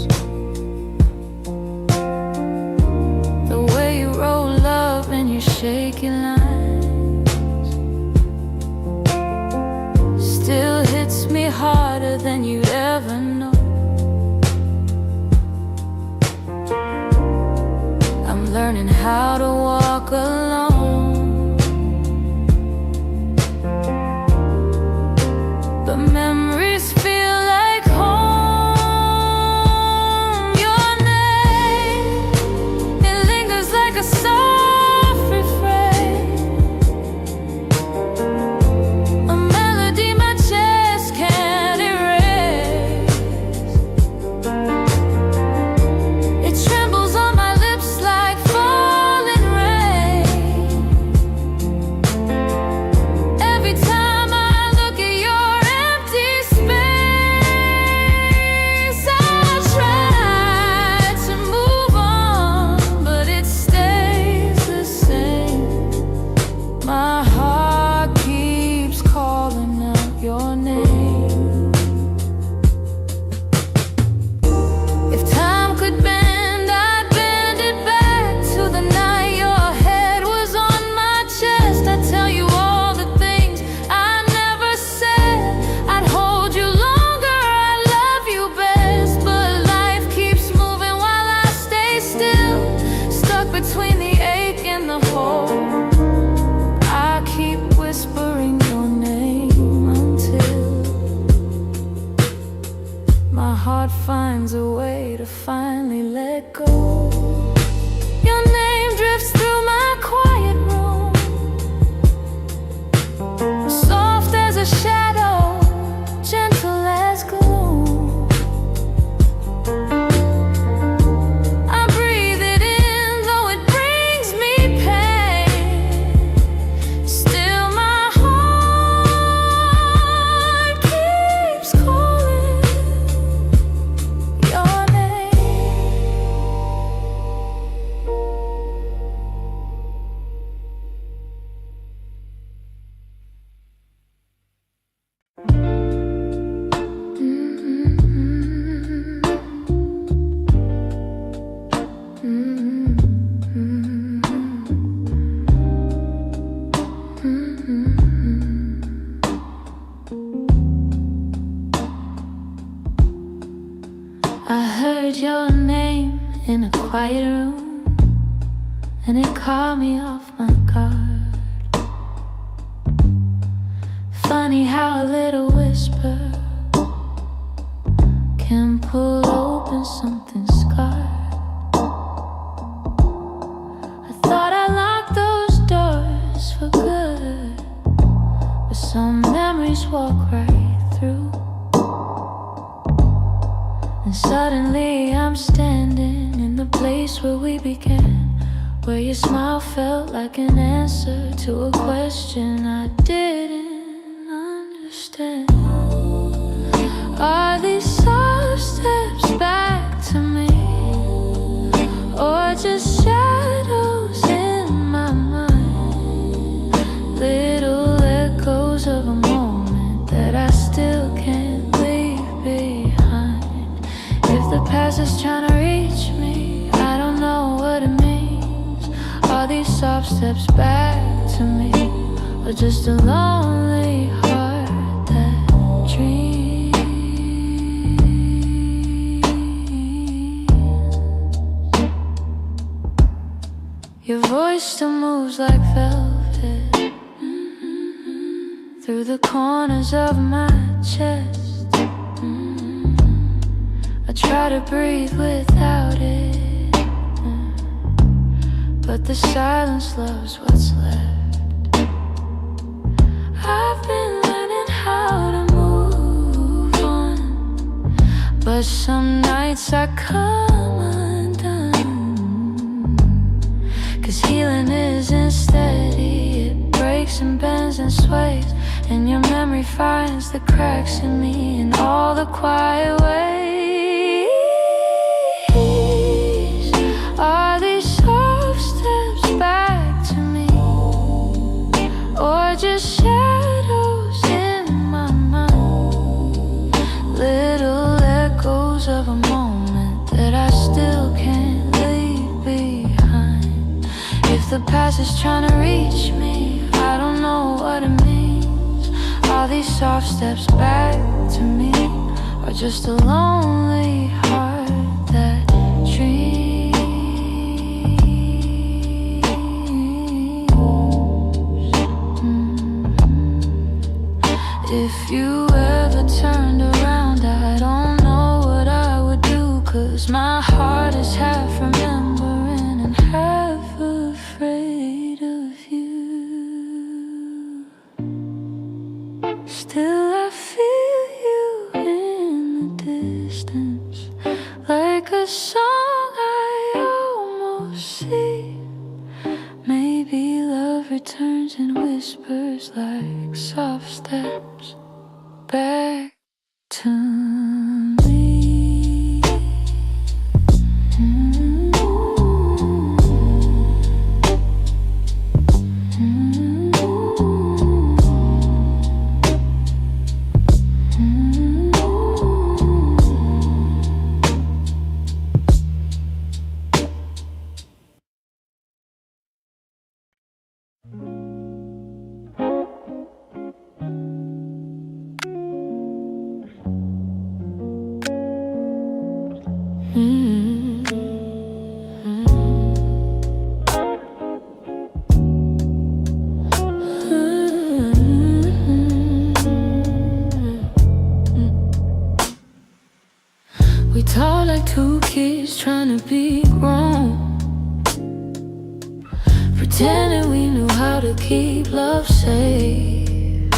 The way you roll love in your shaky lines still hits me harder than you'd ever know. I'm learning how to walk alone, but memories feel like home. Your name, it lingers like a soft refrain, a melody my chest can't erase. It trembles on my lips like falling rain. and it caught me off my guard. Funny how a little whisper can pull open something scarred. I thought I locked those doors for good, but some memories walk right through. And suddenly I'm standing in the place where we began, where your smile felt like an answer to a question I didn't understand. Are these soft steps back to me, or just shadows in my mind? Little echoes of a moment that I still can't leave behind. If the past is trying to reach me, I don't know what it means. Are these soft steps back to me, or just a lonely heart that dreams? Your voice still moves like velvet through the corners of my chest. I try to breathe without it, but the silence loves what's left. I've been learning how to move on, but some nights I come undone. 'Cause healing isn't steady, it breaks and bends and sways, and your memory finds the cracks in me in all the quiet ways. Are these soft steps back to me, or just shadows in my mind? Little echoes of a moment that I still can't leave behind. If the past is trying to reach me, I don't know what it means. Are these soft steps back to me, or just a lonely heart that dreams? If you ever turned around, I don't know what I would do, 'cause my heart is half remembering and half afraid of you. Still I feel you in the distance, like a song I almost see. Maybe love returns in whispers like soft steps back to me. We talk like two kids trying to be grown, pretending we knew how to keep love safe.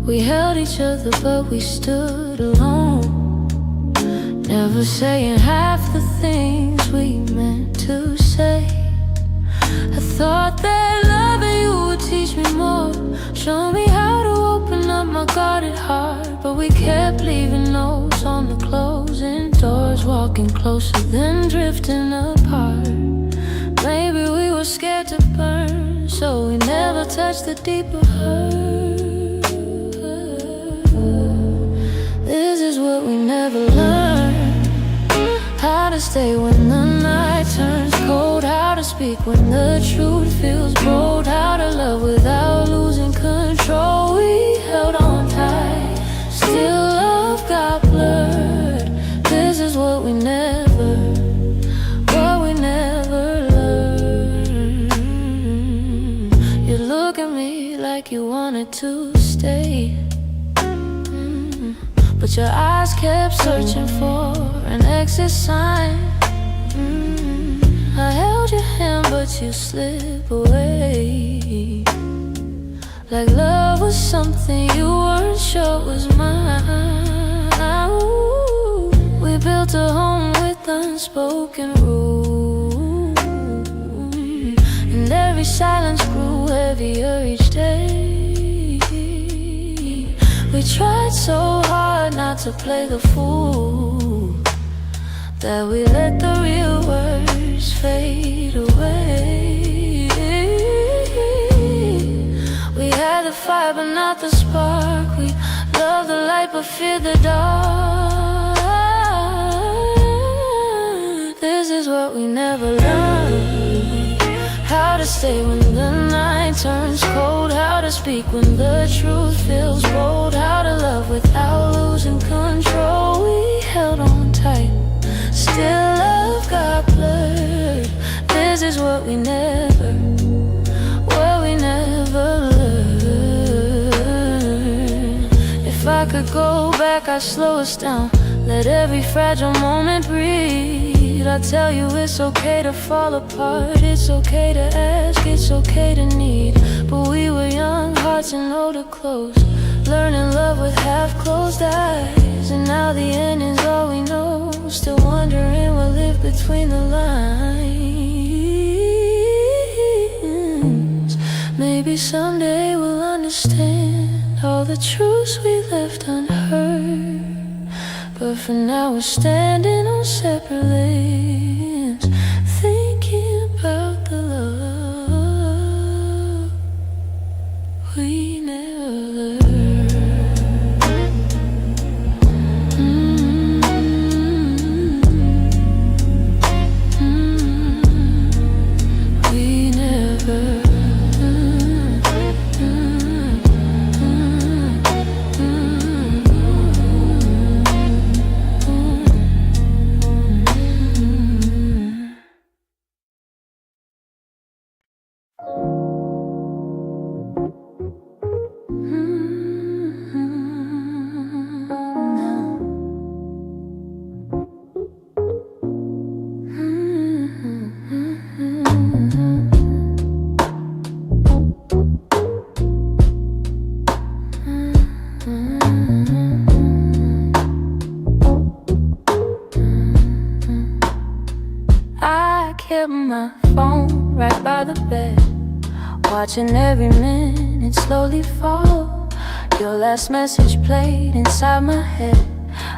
We held each other but we stood alone, never saying half the things we meant to say. I thought that loving you would teach me more, show me how to open up my guarded heart, but we kept leaving notes on the closing doors, walking closer then drifting apart. Maybe we were scared to burn, so we never touched the deeper hurt. This is what we never learned, how to stay when the night turns cold, how to speak when the truth feels bold, how to love without losing control. We held on tight, still love got blurred. This is what we never learned. wanted to stay. But your eyes kept searching for an exit sign. I held your hand but you slip away, like love was something you weren't sure was mine. Ooh, we built a home with unspoken rules, and every silence grew heavier each day. We tried so hard not to play the fool, that we let the real words fade away. We had the fire but not the spark. We loved the light but feared the dark. This is what we never learned: how to stay when the night turns cold, how to speak when the truth feels bold, how to love without losing control. We held on tight, still love got blurred. This is what we never learned. If I could go back, I'd slow us down, let every fragile moment breathe. I'd tell you it's okay to fall apart, it's okay to ask, it's okay to need. But we were young, hearts and older clothes, learning love with half-closed eyes. And now the end is all we know, still wondering what lived between the lines. Maybe someday we'll understand all the truths we left unheard. But for now we're standing on separate lanes, thinking about the love we never learned. We never. I kept my phone right by the bed, watching every minute slowly fall. Your last message played inside my head,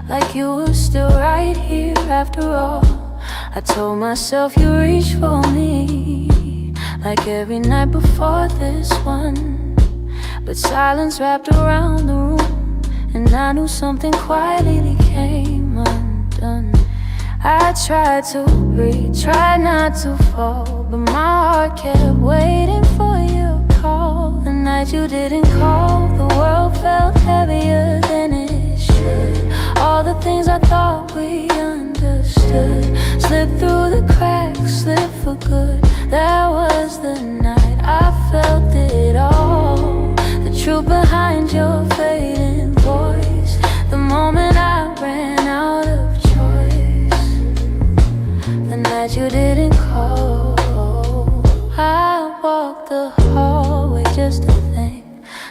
like you were still right here after all. I told myself you reached for me, like every night before this one. But silence wrapped around the room, and I knew something quietly came undone. I tried to breathe, tried not to fall, but my heart kept waiting for your call. The night you didn't call, the world felt heavier than it should. All the things I thought we understood slipped through the cracks, slipped for good. That was the night I felt it all, the truth behind your fading voice, the moment I ran out of choice. The night you didn't call, I walked the hallway just to think,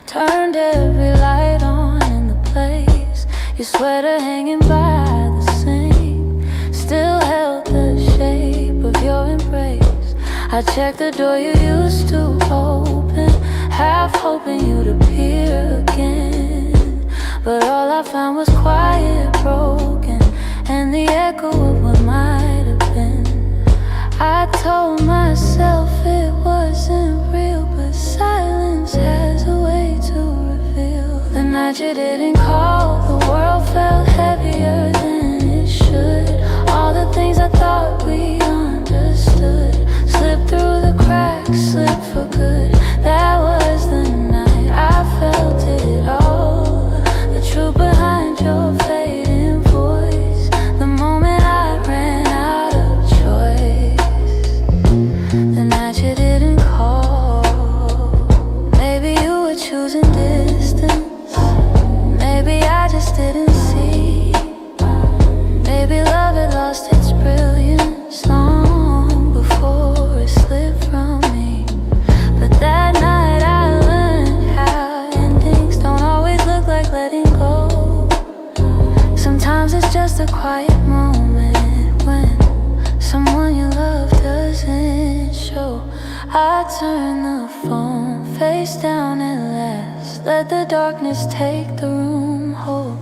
turned every light on in the place. Your sweater hanging by the sink still held the shape of your embrace. I checked the door you used to open, half hoping you'd appear again. But all I found was quiet, broken, and the echo of what might have been. I told myself it wasn't real, but silence has a way to reveal. The night you didn't call, the world felt heavier than it should. All the things I thought we understood slipped through the cracks, slipped for good. That was the night I felt it all, the truth behind your fading voice, the moment I ran out of choice. I turned the phone face down at last, let the darkness take the room whole.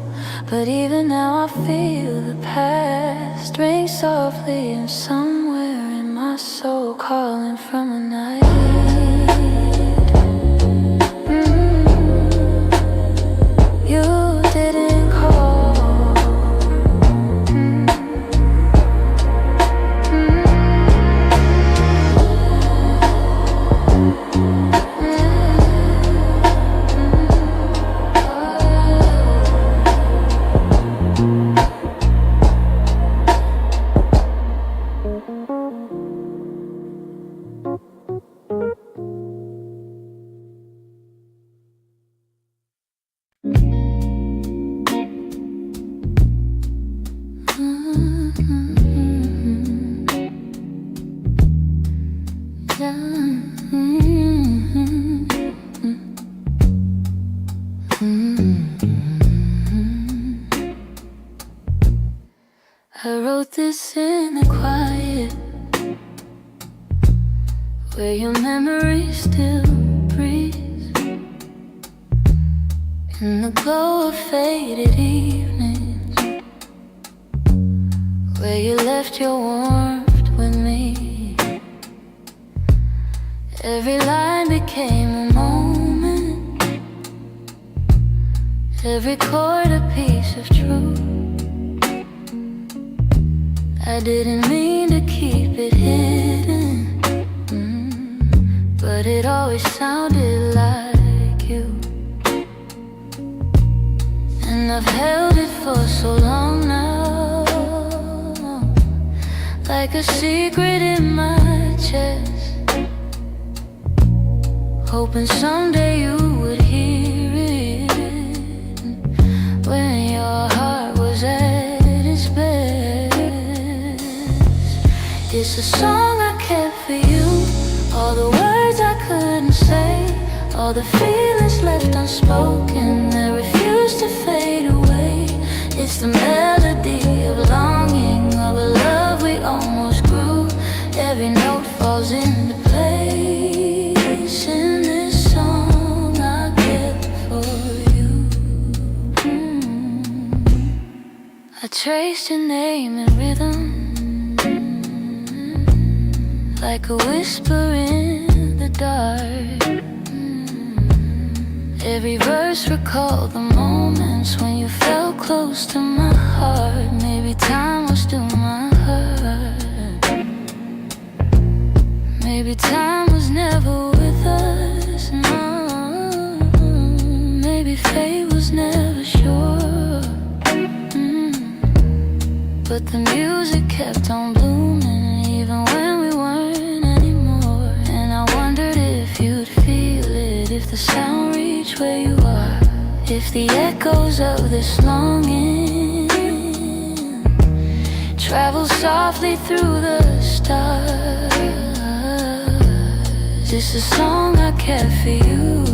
But even now I feel the past ring softly, and somewhere in my soul calling from a night. You didn't call. I wrote this in the quiet, where your memory still breathes, in the glow of faded evenings, where you left your warmth with me. Every line became a moment, every chord a piece of truth. I didn't mean to keep it hidden, but it always sounded like you. And I've held it for so long now, like a secret in my chest, hoping someday you would hear it, when your heart was at its best. It's a song I kept for you, all the words I couldn't say, all the feelings left unspoken that refuse to fade away. It's the melody of longing, of a love we almost grew. Every note falls into place in this song I kept for you. I traced your name in rhythm, like a whisper in the dark. Every verse recalled the moments when you felt close to my heart. Maybe time was still my heart. Maybe time was never with us, no. Maybe fate was never sure. But the music kept on blooming, even when we weren't anymore. And I wondered if you'd feel it, if the sound reached where you are, if the echoes of this longing travel softly through the stars. It's a song I kept for you,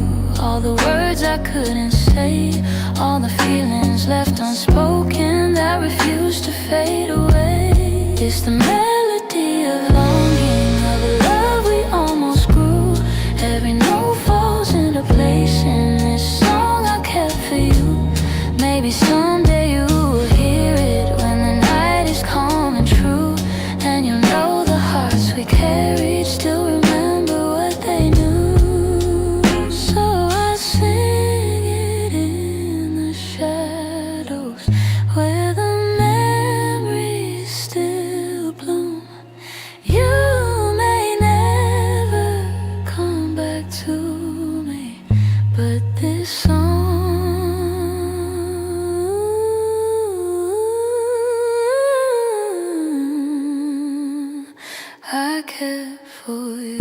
all the words I couldn't say, all the feelings left unspoken that refuse to fade away. It's the melody of longing, of a love we almost grew. Every note falls into place in this song I kept for you. Maybe someday you will hear it, when the night is calm and true, and you'll know the hearts we carried still remember what they knew. So I sing it in the shadows, where the memories still bloom. You may never come back to me, but this song I kept for you.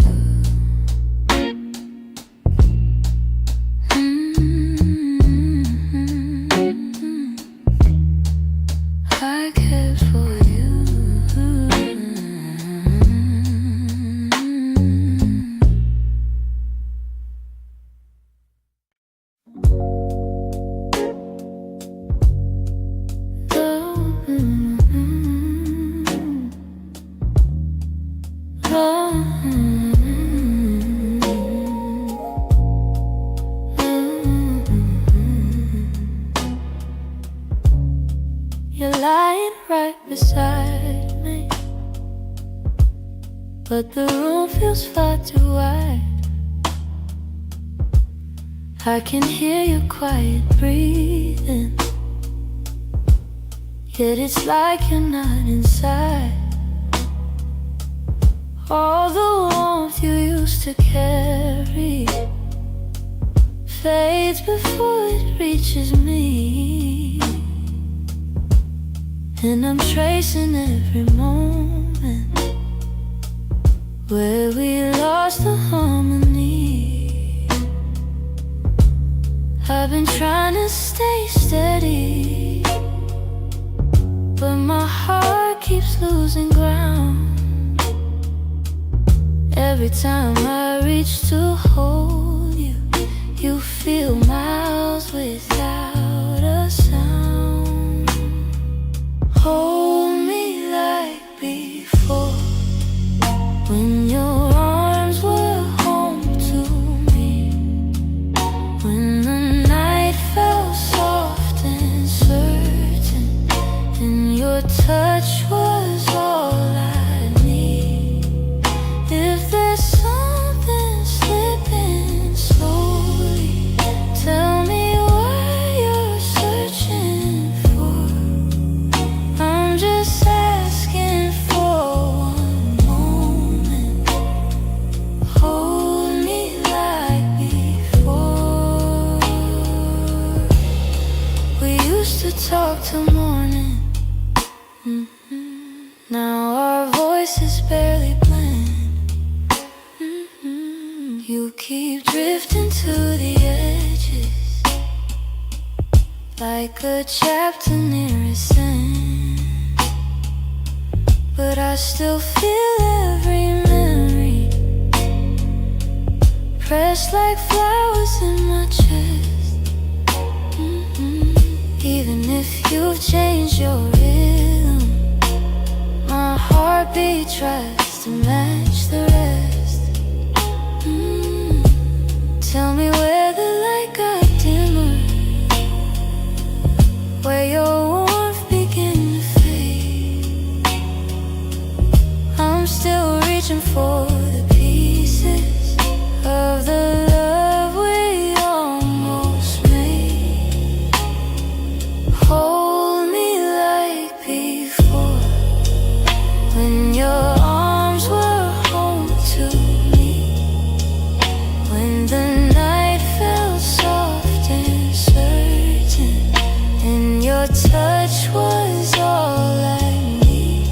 I kept for you. Oh, beside me, but the room feels far too wide. I can hear your quiet breathing, yet it's like you're not inside. All the warmth you used to carry fades before it reaches me, and I'm tracing every moment where we lost the harmony. I've been trying to stay steady, but my heart keeps losing ground. Every time I reach to hold you, you feel miles without a sound. Hold me like before, when your arms were home to me, when the night felt soft and certain, and your touch was all I need. If there's something slipping slowly, tell me what you're searching for. I'm just asking for one moment. Hold me like before. We used to talk till morning. Now our voices barely blend. You keep drifting to the edges, like a chapter near its end, but I still feel every memory pressed like flowers in my chest. Even if you've changed your rhythm, my heartbeat tries to match the rest. Tell me where the light got dimmer, where your warmth began to fade. I'm still reaching for the pieces of the love we almost made. Hold me like before, when your arms were home to me, when the night felt soft and certain, and your touch was all I need.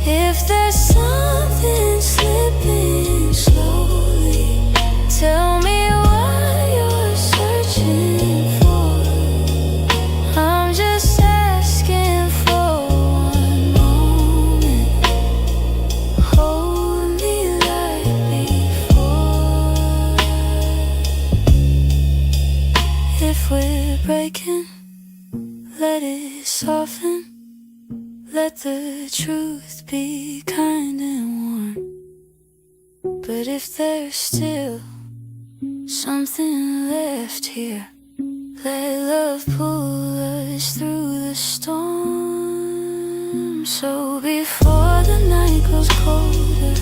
If there's something slipping slowly, tell me what you're searching for. I'm just asking for one moment. Hold me like before. If we're breaking, let it soften. Let the truth be kind and warm. But if there's still something left here, let love pull us through the storm. So before the night grows colder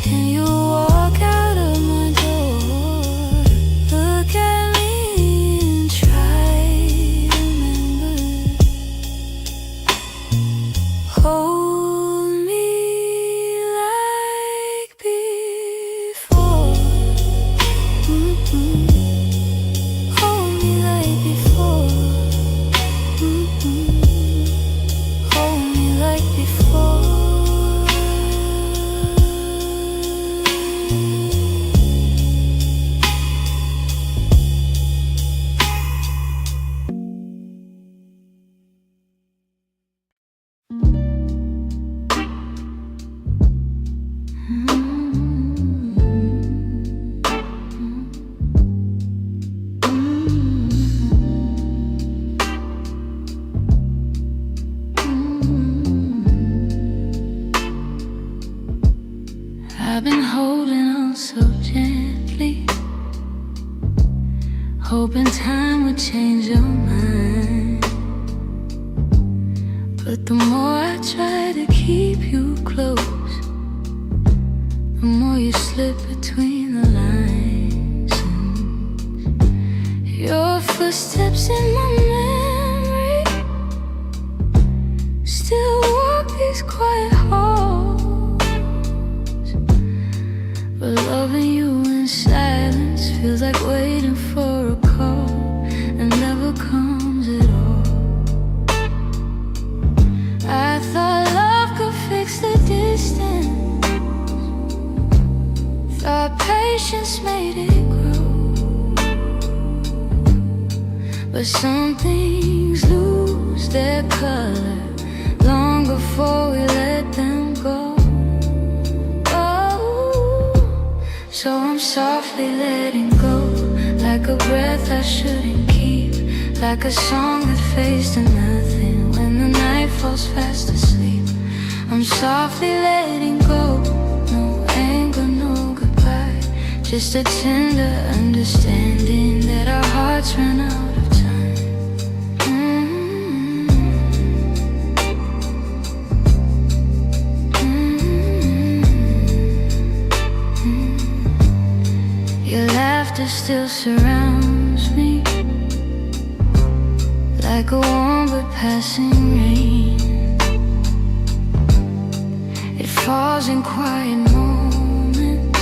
and you walk out of my door, look at me and try to remember. Hold me like before. Hold me like before. Hold me like before. I've been holding on so gently, hoping time would change your mind. The more I try to keep you close, the more you slip between the lines. And your footsteps in my memory still walk these quiet halls. But loving you in silence feels like waiting for a call that never comes at all. I thought love could fix the distance, thought patience made it grow. But some things lose their color long before we let them go. Oh, so I'm softly letting go, like a breath I shouldn't keep, like a song that fades to nothing when the night falls fast asleep. I'm softly letting go, no anger, no goodbye, just a tender understanding that our hearts ran out of time. Your laughter still surrounds me, like a warm but passing rain. It falls in quiet moments,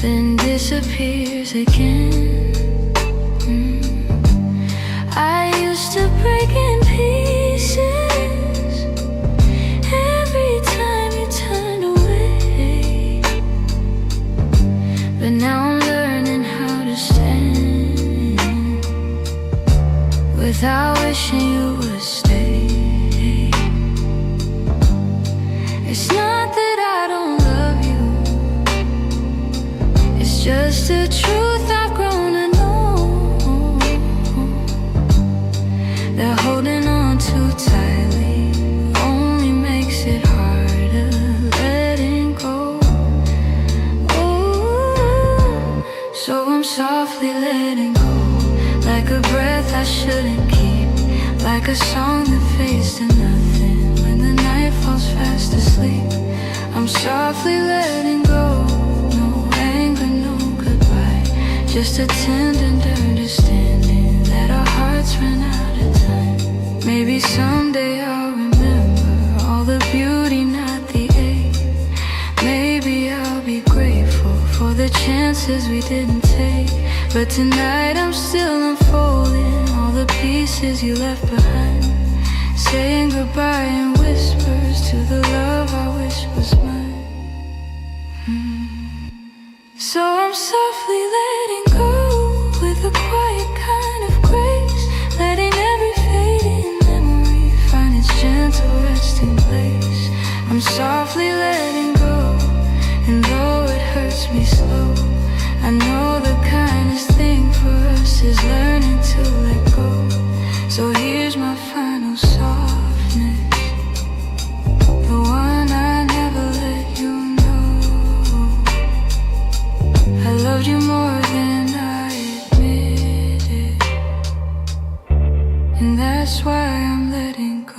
then disappears again. I used to break in pieces every time you turned away, but now I'm learning how to stand without wishing you would stay. It's not that I don't love you, it's just the truth I've grown to know, that holding on too tightly only makes it harder letting go. Ooh, so I'm softly letting go, like a breath I shouldn't keep, like a song that fades to nothing when the night falls fast asleep. I'm softly letting go, no anger, no goodbye, just a tender understanding that our hearts ran out of time. Maybe someday I'll remember all the beauty, not the ache. Maybe I'll be grateful for the chances we didn't take. But tonight I'm still unfolding all the pieces you left behind, saying goodbye in whispers to the love I wish was mine. So I'm softly letting go with a quiet kind of grace, letting every fading memory find its gentle resting place. I'm softly letting go, and though it hurts me slow, I know the kindest thing for us is learning to let go. So here's my final softness, the one I never let you know. I loved you more than I admitted, and that's why I'm letting go.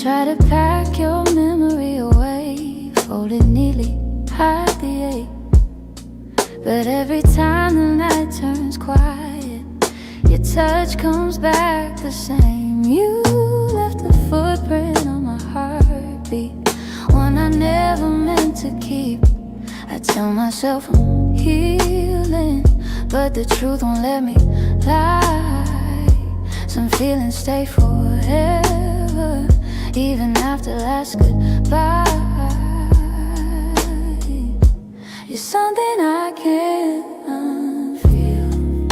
Try to pack your memory away, fold it neatly, hide the ache. But every time the night turns quiet, your touch comes back the same. You left a footprint on my heartbeat, one I never meant to keep. I tell myself I'm healing, but the truth won't let me lie. Some feelings stay forever, even after last goodbye. You're something I can't unfeel,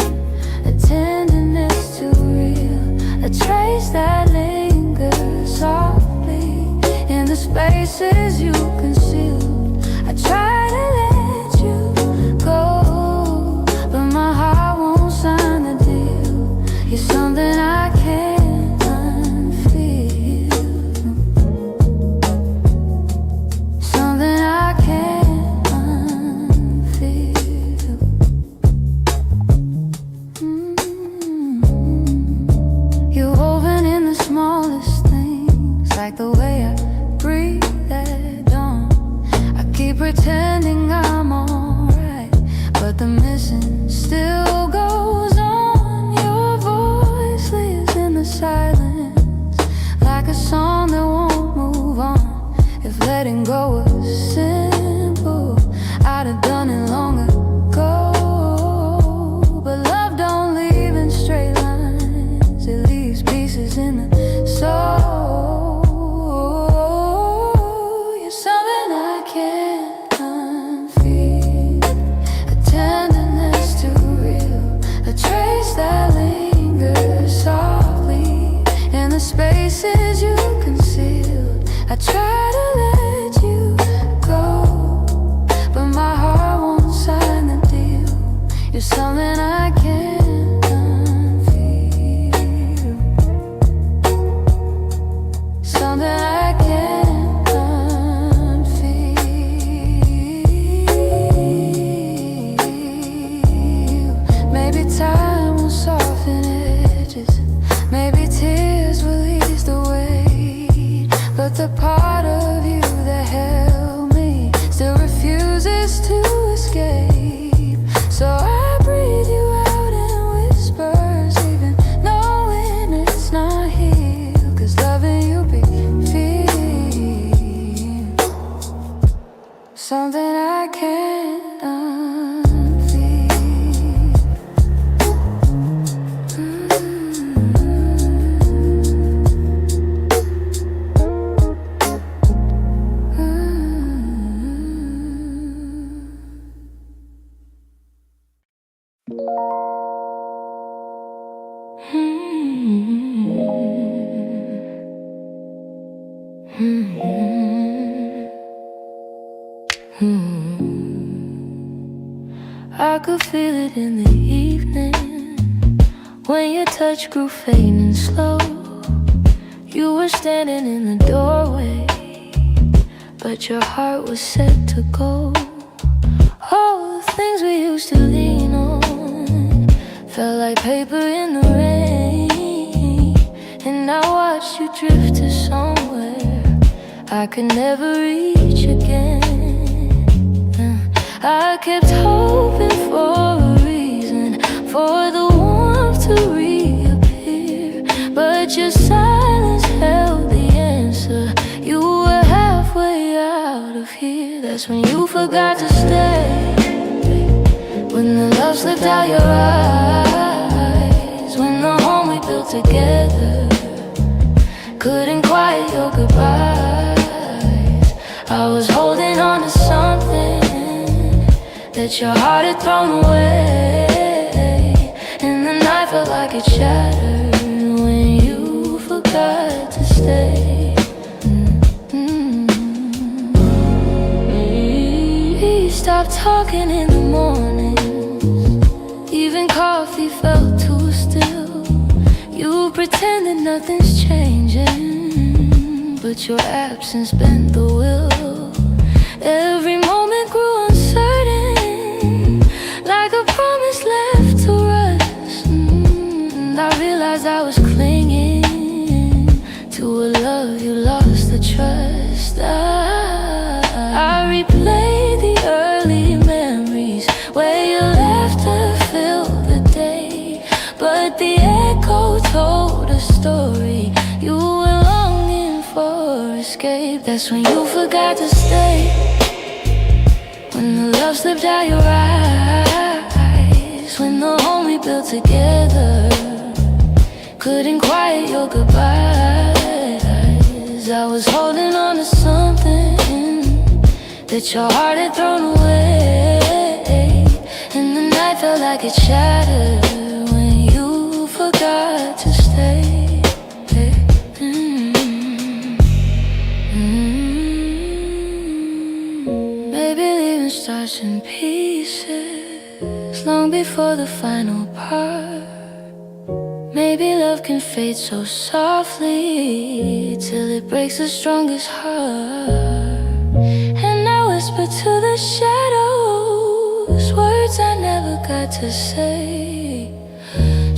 a tenderness too real, a trace that lingers softly in the spaces you concealed. I try to let you go, but my heart won't sign the deal. You're something I can't keep pretending I'm alright, but the missing still goes on. Your voice lives in the silence, like a song that won't move on. If letting go was simple, I'd have done it long ago. But love don't leave in straight lines, it leaves pieces in the soul. You're something I can't unfeel, a tenderness too real, a trace that lingers softly in the spaces you concealed. I try to let you go, but my heart won't sign the deal. You're something I can't unfeel, something I can't unfeel. Maybe time will soften edges, maybe tears will ease the weight, but the part of you that held me still refuses to escape. So I breathe you out in whispers, even knowing it's not here, 'cause loving you be feel something I can't unfeel. I could feel it in the evening, when your touch grew faint and slow. You were standing in the doorway, but your heart was set to go. All the things we used to lean on felt like paper in the rain, and I watched you drift to somewhere I could never reach again. I kept hoping for a reason for the warmth to reappear, but your silence held the answer. You were halfway out of here. That's when you forgot to stay, when the love slipped out your eyes, when the home we built together couldn't quiet your goodbyes. I was holding on to something that your heart had thrown away, and the night felt like it shattered when you forgot to stay. We stopped talking in the mornings, even coffee felt too still. You pretended nothing's changing, but your absence bent the will. Every moment grew uncertain, like a promise left to rust. And I realized I was clinging to a love you lost the trust. I replayed the early memories where your laughter filled the day, but the echo told a story you were longing for escape. That's when you forgot to stay, when the love slipped out your eyes, when the home we built together couldn't quiet your goodbyes. I was holding on to something that your heart had thrown away, and the night felt like it shattered when you forgot to stay. Maybe leaving stars in pieces long before the final part. Maybe love can fade so softly till it breaks the strongest heart. And I whisper to the shadows words I never got to say,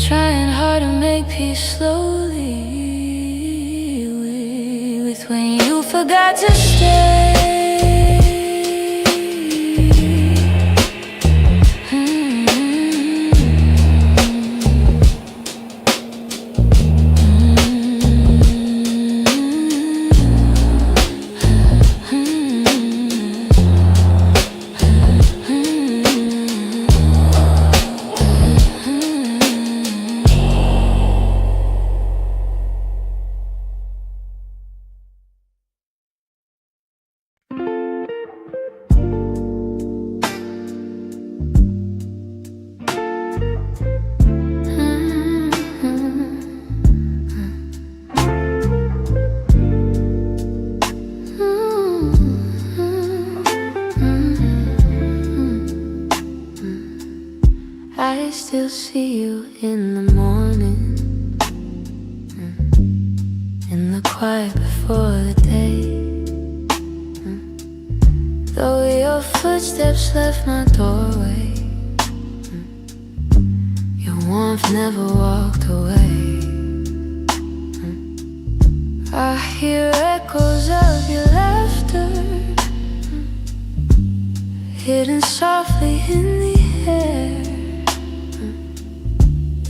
trying hard to make peace slowly with when you forgot to stay. in the morning, in the quiet before the day. Though your footsteps left my doorway, your warmth never walked away. I hear echoes of your laughter, hidden softly in the air.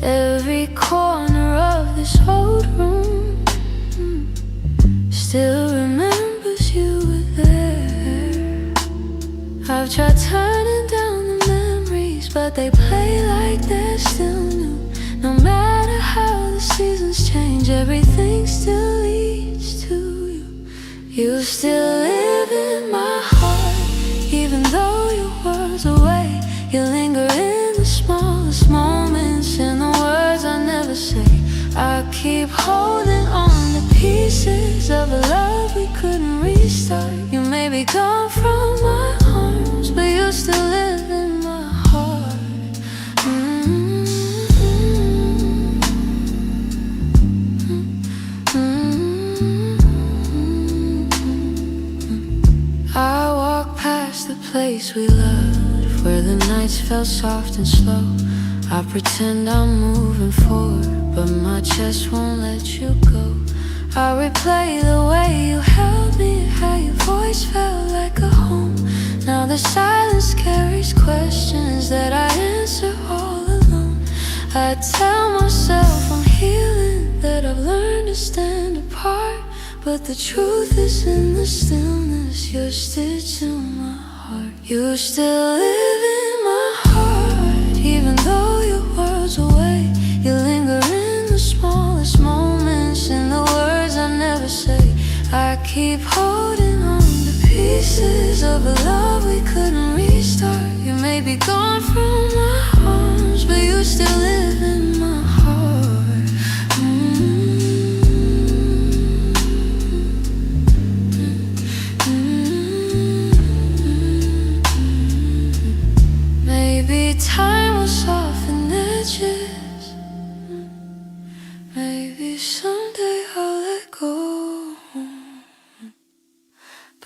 Every corner of this old room still remembers you were there. I've tried turning down the memories, but they play like they're still new. No matter how the seasons change, everything still leads to you. You still live in my heart, even though your world's away. You linger in the smallest moments, in the words I never say. I keep holding on to pieces of a love we couldn't restart. You may be gone from my arms, but you still live in my heart. I walk past the place we loved, where the nights felt soft and slow. I pretend I'm moving forward, but my chest won't let you go. I replay the way you held me, how your voice felt like a home. Now the silence carries questions that I answer all alone. I tell myself I'm healing, that I've learned to stand apart, but the truth is in the stillness. You're stitched to my heart. You still live in my heart, even though your world's away. You linger in the smallest moments, in the words I never say. I keep holding on to pieces of a love we couldn't restart. You may be gone from my arms, but you still live in my heart. Maybe time will soften edges. Maybe someday I'll let go.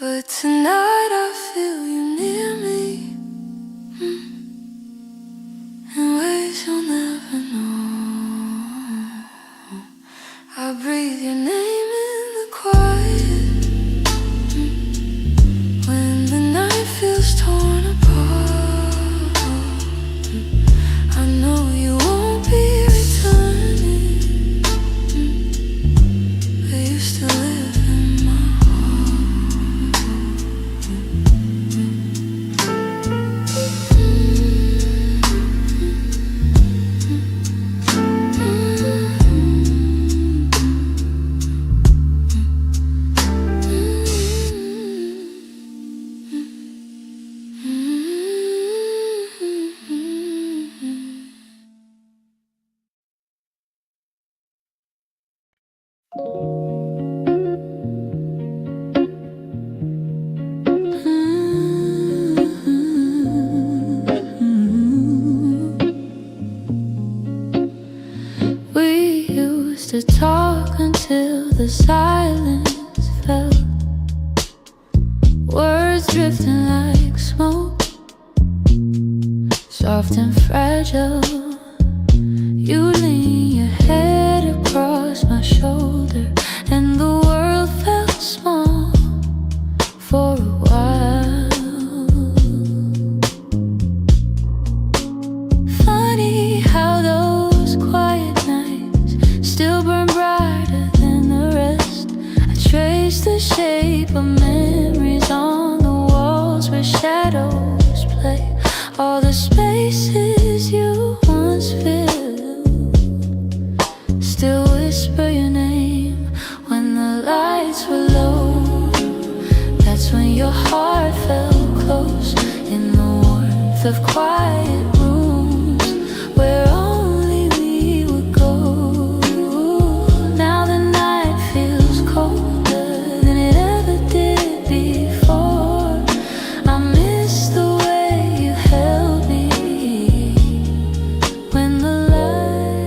But tonight I feel you near me, in ways you'll never know. I breathe your name in the quiet, when the night feels torn apart. I know you won't be returning, but you still live in my We used to talk until the silence fell, words drifting like smoke, soft and fragile. You lean your head across my shoulder, and the world felt small for a while. Funny how those quiet nights still burn brighter than the rest. I trace the shape of memories on the walls where shadows play. All the spaces you once filled still whisper your name when the lights were low. That's when your heart felt close, in the warmth of quiet rooms where only we would go. Now the night feels colder than it ever did before. I miss the way you held me when the light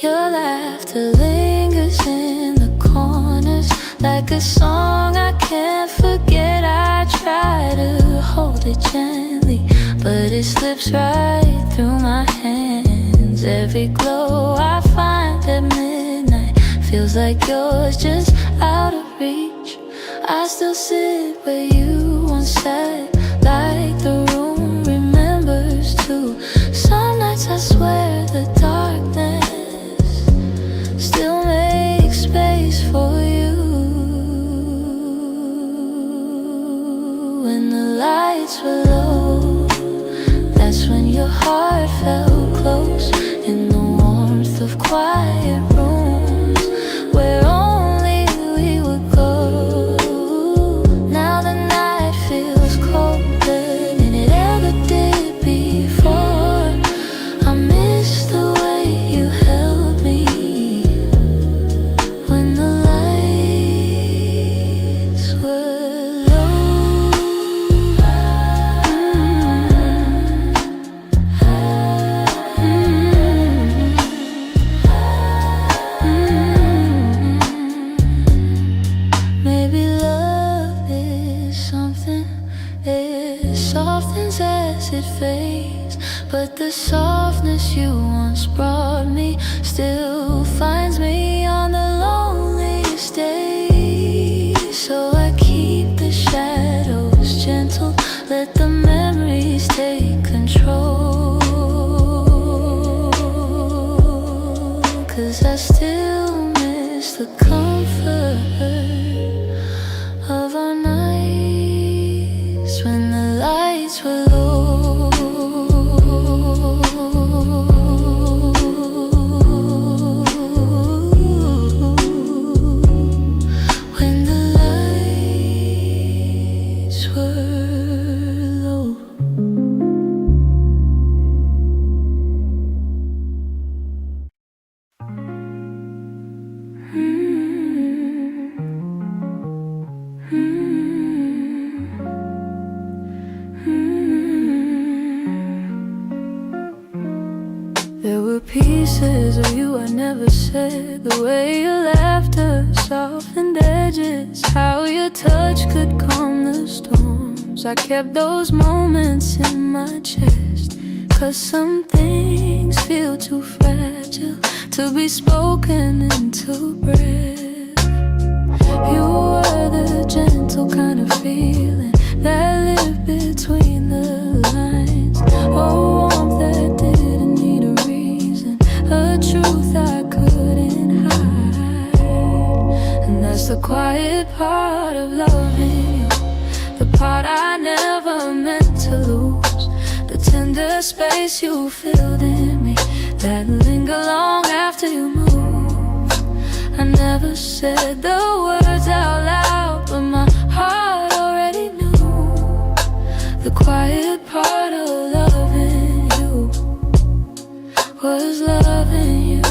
Your laughter lingers in the corners like a song I can't forget. I try to hold it gently, but it slips right through my hands. Every glow I find at midnight feels like yours, just out of reach. I still sit where you once sat, like the room remembers too. Some nights I swear the darkness still makes space for you. When the lights were low, that's when your heart felt close. In the warmth of quiet rooms where only we would go. Now the night feels colder than it ever did before. I miss the way you held me when the lights were low. Maybe love is something, it softens as it fades, but the softness you once brought me still finds me on the loneliest days. So I keep the shadows gentle, let the memories take control. 'Cause I still miss the comfort of our nights when the lights were low. When the lights were low. There were pieces of you I never said. The way your laughter softened edges, how your touch could calm the storms. I kept those moments in my chest, 'cause some things feel too fragile to be spoken into breath. You were the gentle kind of feeling that lived between the lines. Oh, warmth that didn't need a reason, a truth I couldn't hide. And that's the quiet part of loving you, the part I never meant to lose. The tender space you filled in me that linger long after you move. I never said the words out loud, but my heart already knew. The quiet part of loving you was loving you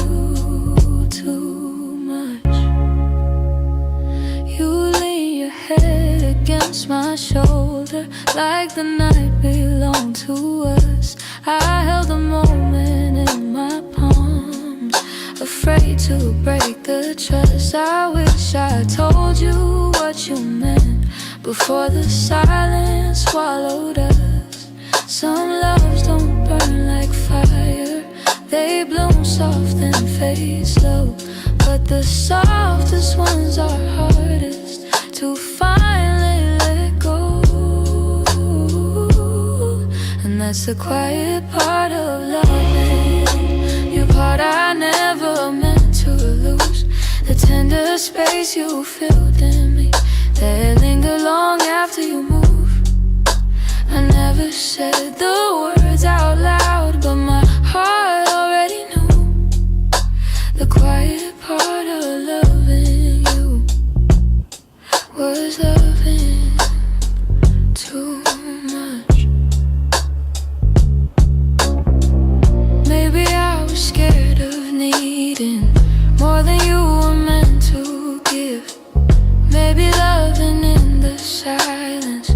too much. You lean your head against my shoulder like the night belonged to us. I held the moment in my palms, afraid to break the trust. I wish I told you what you meant before the silence swallowed us. Some loves don't burn like fire, they bloom soft and fade slow. But the softest ones are hardest to finally let go. And that's the quiet part of loving, your part I never meant to lose. The tender space you filled in me that linger long after you move. I never said the words out loud, but my heart already knew. The quiet part of loving you was loving too much. Maybe I was scared of needing more than you were meant to give. Maybe loving in the silence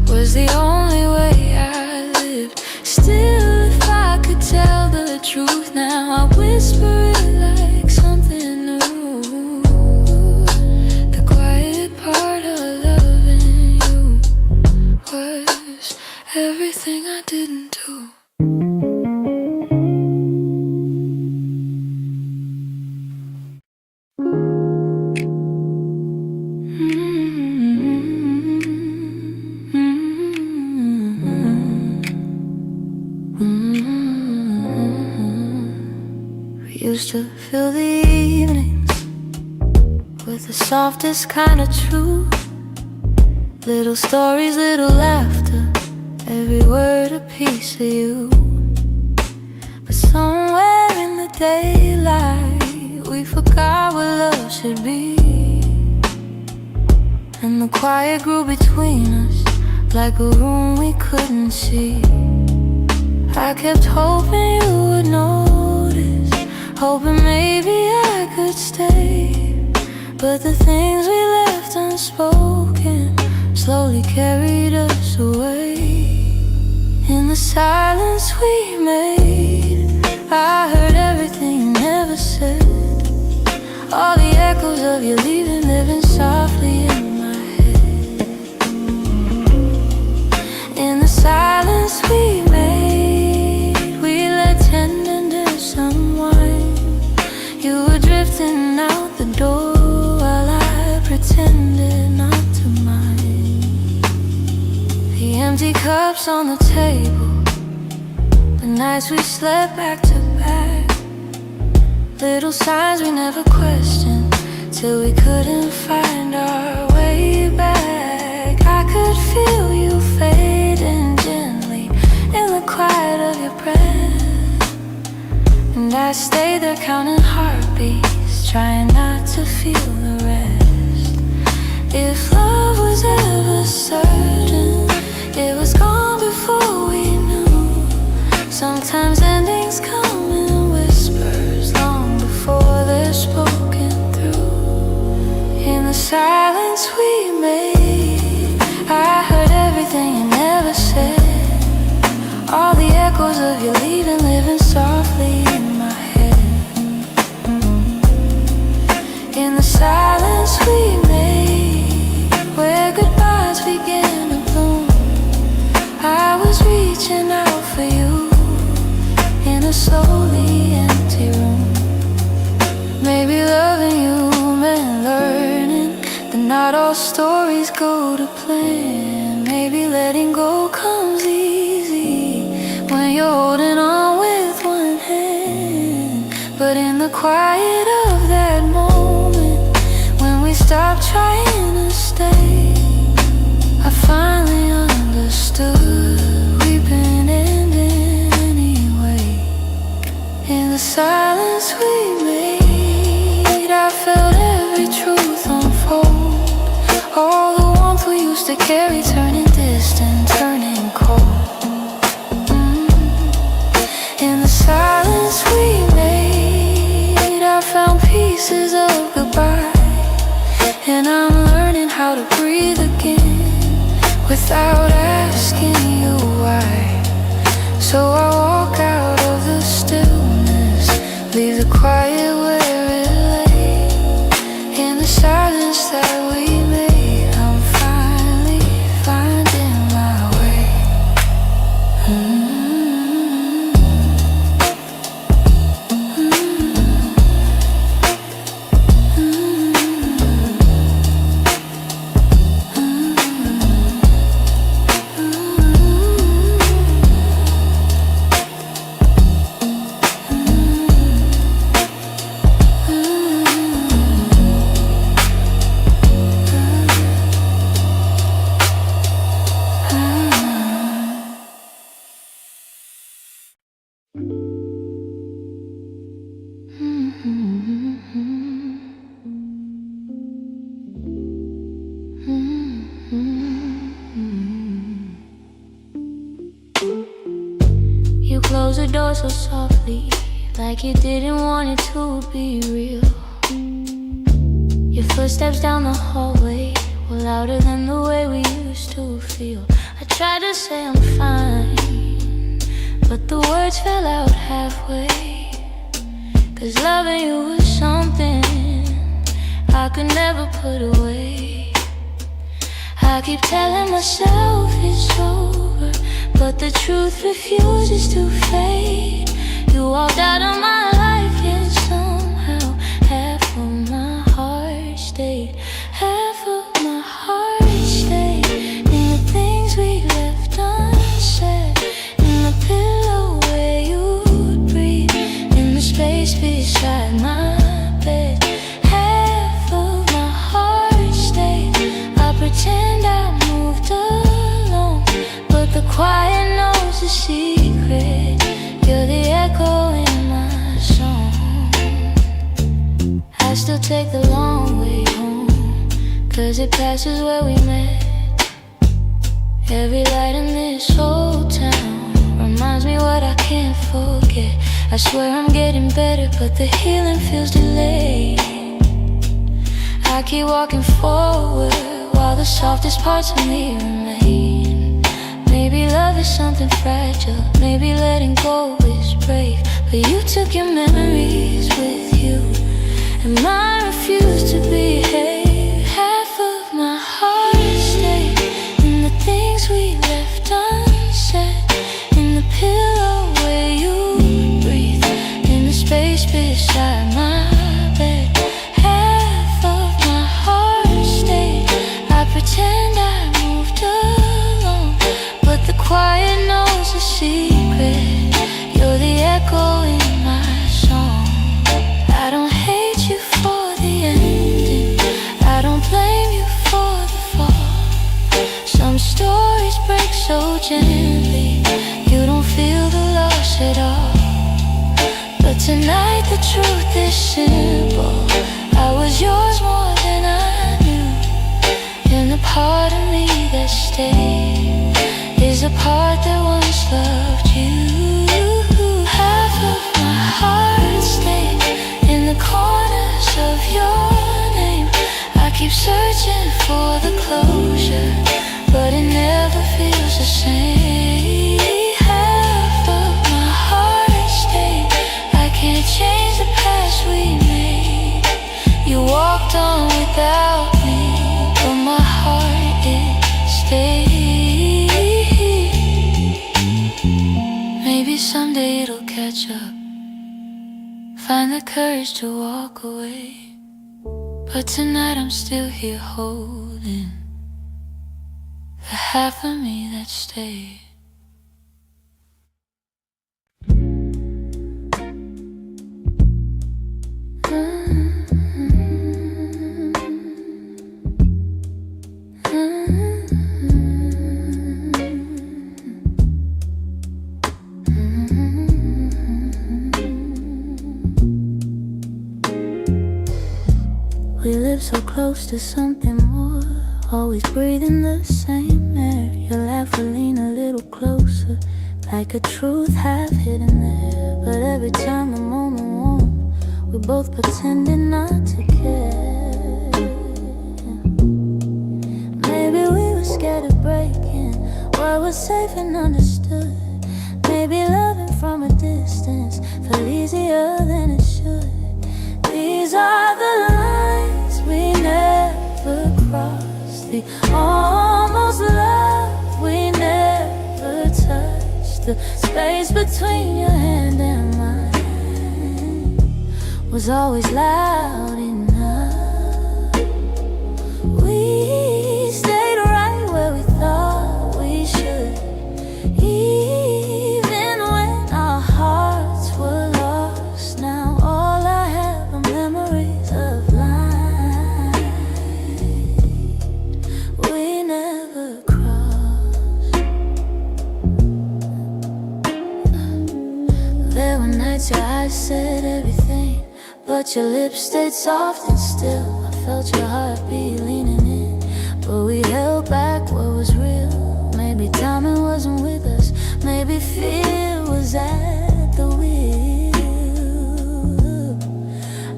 was the only way I lived. Still, if I could tell the truth now, I'd whisper it like used to fill the evenings with the softest kind of truth. Little stories, little laughter, every word a piece of you. But somewhere in the daylight, we forgot what love should be. And the quiet grew between us like a room we couldn't see. I kept hoping you would notice, hoping maybe I could stay. But the things we left unspoken slowly carried us away. In the silence we made, I heard everything you never said. All the echoes of you leaving living softly in my head. In the silence we made, we let tenderness unwind. You were drifting out the door while I pretended not to mind. The empty cups on the table, the nights we slept back to back. Little signs we never questioned, till we couldn't find our way back. I could feel you fading gently in the quiet of your breath, and I stayed there counting heartbeats, trying not to feel the rest. If love was ever certain, it was gone before we knew. Sometimes endings come in whispers long before they're spoken through. In the silence we made, I heard everything you never said. All the echoes of you leaving living softly in my head. In the silence we made, where goodbyes began to bloom, I was reaching out for you in a slowly empty room. Maybe loving you meant learning that not all stories go to plan. Maybe letting go comes easy when you're holding on with one hand. But in the quiet of that moment, when we stopped trying to stay, I finally understood we've been ending anyway. In the silence we made, I felt every truth unfold. All the warmth we used to carry turning distant, turning cold. In the silence we made, I found pieces of goodbye, and I'm learning how to breathe again without asking you why. So I walk out of the stillness, leave the quiet where it lay. In the silence that we made, I'm finally finding my way. You closed the door so softly, like you didn't want it to be real. Your footsteps down the hallway were louder than the way we used to feel. I tried to say I'm fine, but the words fell out halfway. Cause loving you was something I could never put away. I keep telling myself it's over, but the truth refuses to fade. You walked out of my life, yet somehow half of my heart stayed. Half of my heart stayed in the things we left unsaid, in the pillow where you'd breathe, in the space beside my bed. Half of my heart stayed. I pretend I moved along, but the quiet knows the secret. You're the echo in my song. I still take the long way home, 'cause it passes where we met. Every light in this whole town reminds me what I can't forget. I swear I'm getting better, but the healing feels delayed. I keep walking forward while the softest parts of me remain. Maybe love is something fragile, maybe letting go is brave, but you took your memories with you, and mine refuse to behave. Half of my heart stayed in the things we left unsaid, in the pillow where you breathe, in the space beside my bed. Half of my heart stayed. I pretend I moved along, but the quiet knows the secret. You're the echo in my song. I don't hate you for the ending, I don't blame you for the fall. Some stories break so gently, you don't feel the loss at all. But tonight the truth is simple, I was yours more than I knew. And the part of me that stayed is a part that once loved you. Half of my heart stayed in the corners of your name. I keep searching for the closure, but it never feels the same. Half of my heart stayed. I can't change the past we made. You walked on without me, but my heart, it stayed. Maybe someday it'll catch up, find the courage to walk away, but tonight I'm still here holding the half of me that stayed. We live so close to something more, always breathing the same air. Your laugh will lean a little closer, like a truth half hidden there. But every time the moment warm, we both pretending not to care. Maybe we were scared of breaking what was safe and understood. Maybe loving from a distance felt easier than it should. These are the lines we never crossed, the almost love we never touched. The space between your hand and mine was always loud enough. We stayed right where we thought we should, even when our hearts were lost. Now all I have are memories of lines we never crossed. There were nights your eyes said everything, but your lips stayed soft and still. I felt your heartbeat leaning in, but we held back what was real. Maybe timing wasn't with us, maybe fear was at the wheel.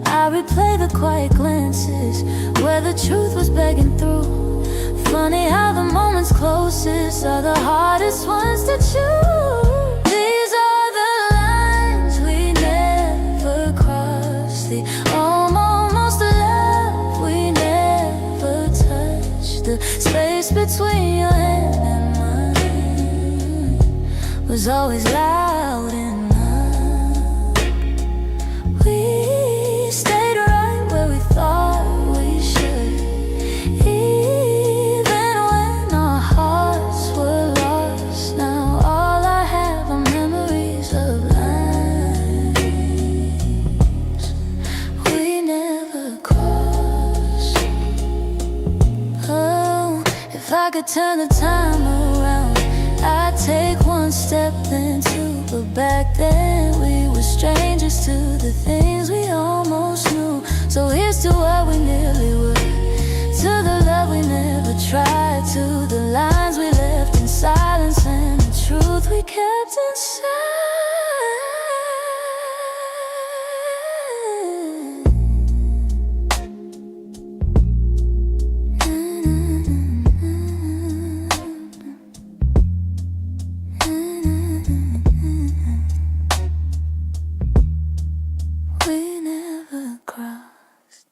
I replay the quiet glances where the truth was begging through. Funny how the moments closest are the hardest ones to choose. These are the lines we never crossed, the almost love we never touched. The space between your hand and mine was always loud enough. We stayed right where we thought we should, even when our hearts were lost. Now all I have are memories of lines could turn the time around, I'd take one step then two. But back then we were strangers to the things we almost knew. So here's to what we nearly were, to the love we never tried, to the lines we left in silence and the truth we kept inside. We never crossed.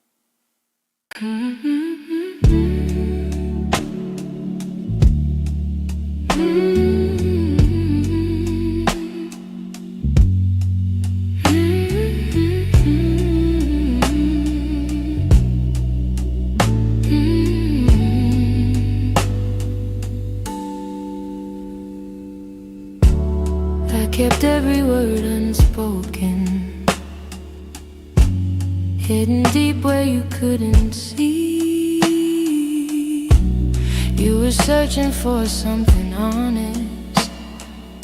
I kept every word unspoken, hidden deep where you couldn't see. You were searching for something honest,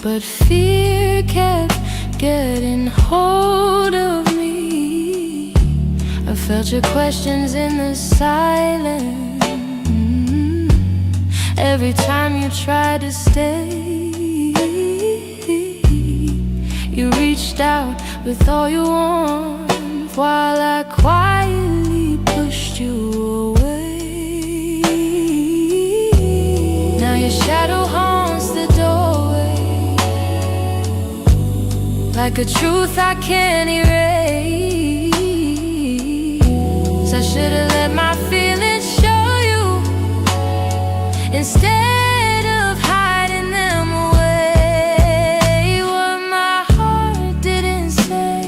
but fear kept getting hold of me. I felt your questions in the silence every time you tried to stay. You reached out with all your warmth while I quietly pushed you away. Now your shadow haunts the doorway, like a truth I can't erase. I should've let my feelings show you instead of hiding them away. What my heart didn't say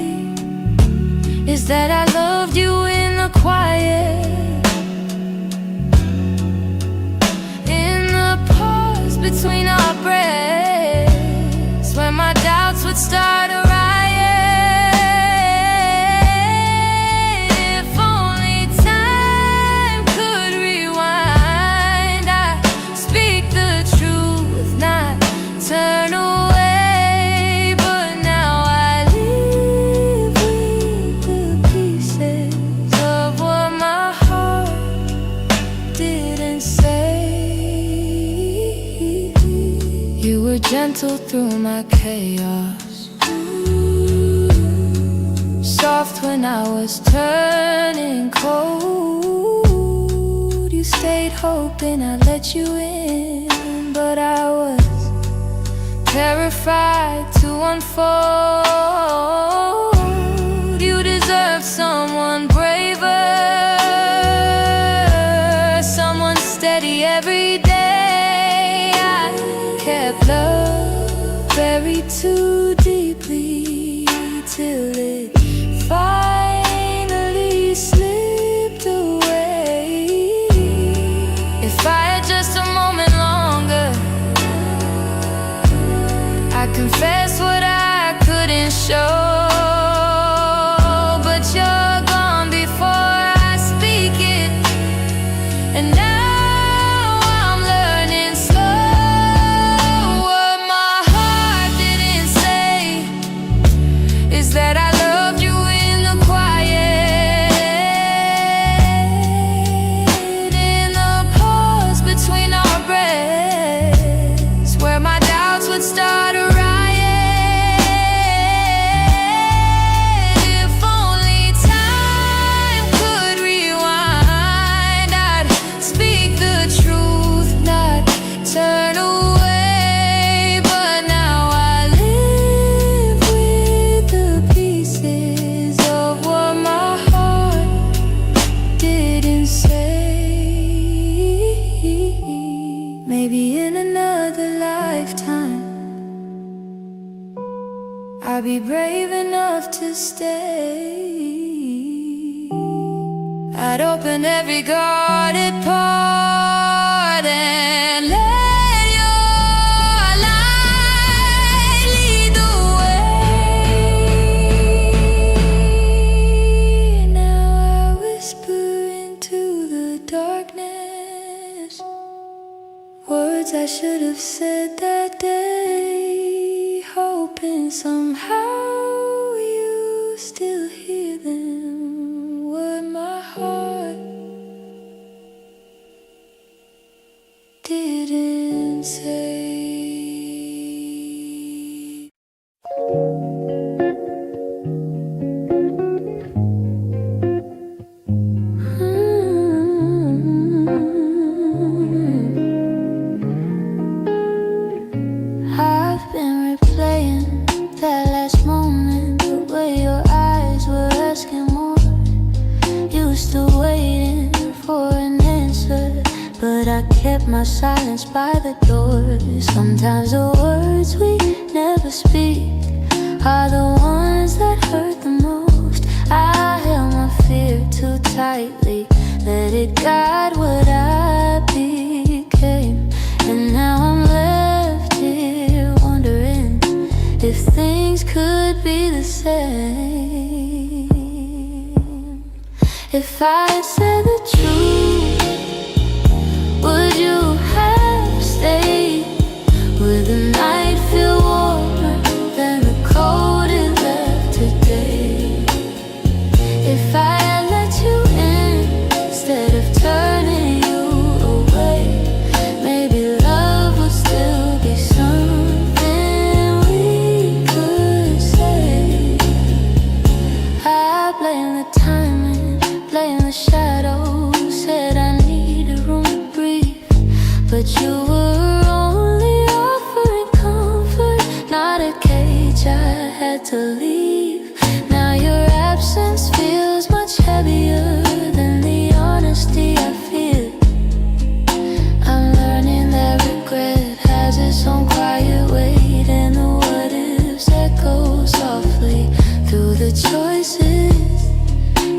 is that I loved you in the quiet, in the pause between our breaths, where my doubts would start a riot. If only time could rewind, I'd speak the truth, not turn away. But now I live with the pieces of what my heart didn't say. You were gentle through my chaos, soft when I was turning cold. You stayed hoping I'd let you in, but I was terrified to unfold. You deserve someone braver, someone steady every day. I kept love buried too deeply till it finally slipped away. If I had just a moment longer, I confess what I couldn't show. But you're gone before I speak it, and now I'm learning slow. What my heart didn't say is that I loved you in the quiet, in the pause between our breaths, where my doubts would start a riot. If only time could rewind, I'd speak the truth, not turn away. But now I live with the pieces of what my heart didn't say. Maybe in another lifetime I'll be brave enough to stay. I'd open every guarded part and let your light lead the way. Now I whisper into the darkness, have said that day, hoping somehow you still hear them, what my heart didn't say. I've been replaying that last moment, the way your eyes were asking more. You still waiting for an answer, but I kept my silence by the door. Sometimes the words we never speak are the ones that hurt the most. I held my fear too tightly, let it guide what I became. And now I'm left here wondering if things could be the same. If I had said the truth, would you have stayed? Would the night feel warmer than the cold it left today? If I had let you in instead of turning you away, maybe love would still be something we could say. I blame the timing, blame the shadows, said I needed room to breathe, but you were only offering comfort, not a cage I had to leave. Now your absence feels much heavier than the honesty I feel. I'm learning that regret has its own quiet weight, and the what ifs echo softly through the choices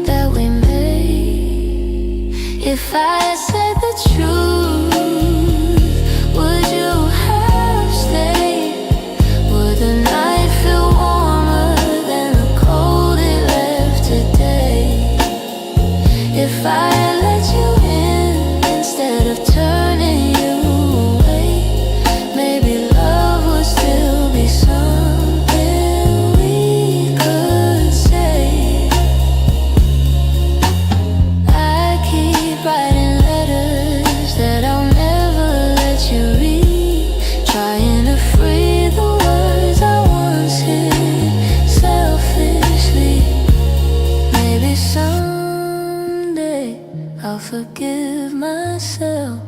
that we made. If I had said the truth, would you have stayed? Would the night feel warmer than the cold it left today? If I had let you in instead of turning you away, maybe love would still be something we could say. I keep writing letters that I'll never let you read, trying to free the words I once hid selfishly. Maybe someday I'll forgive myself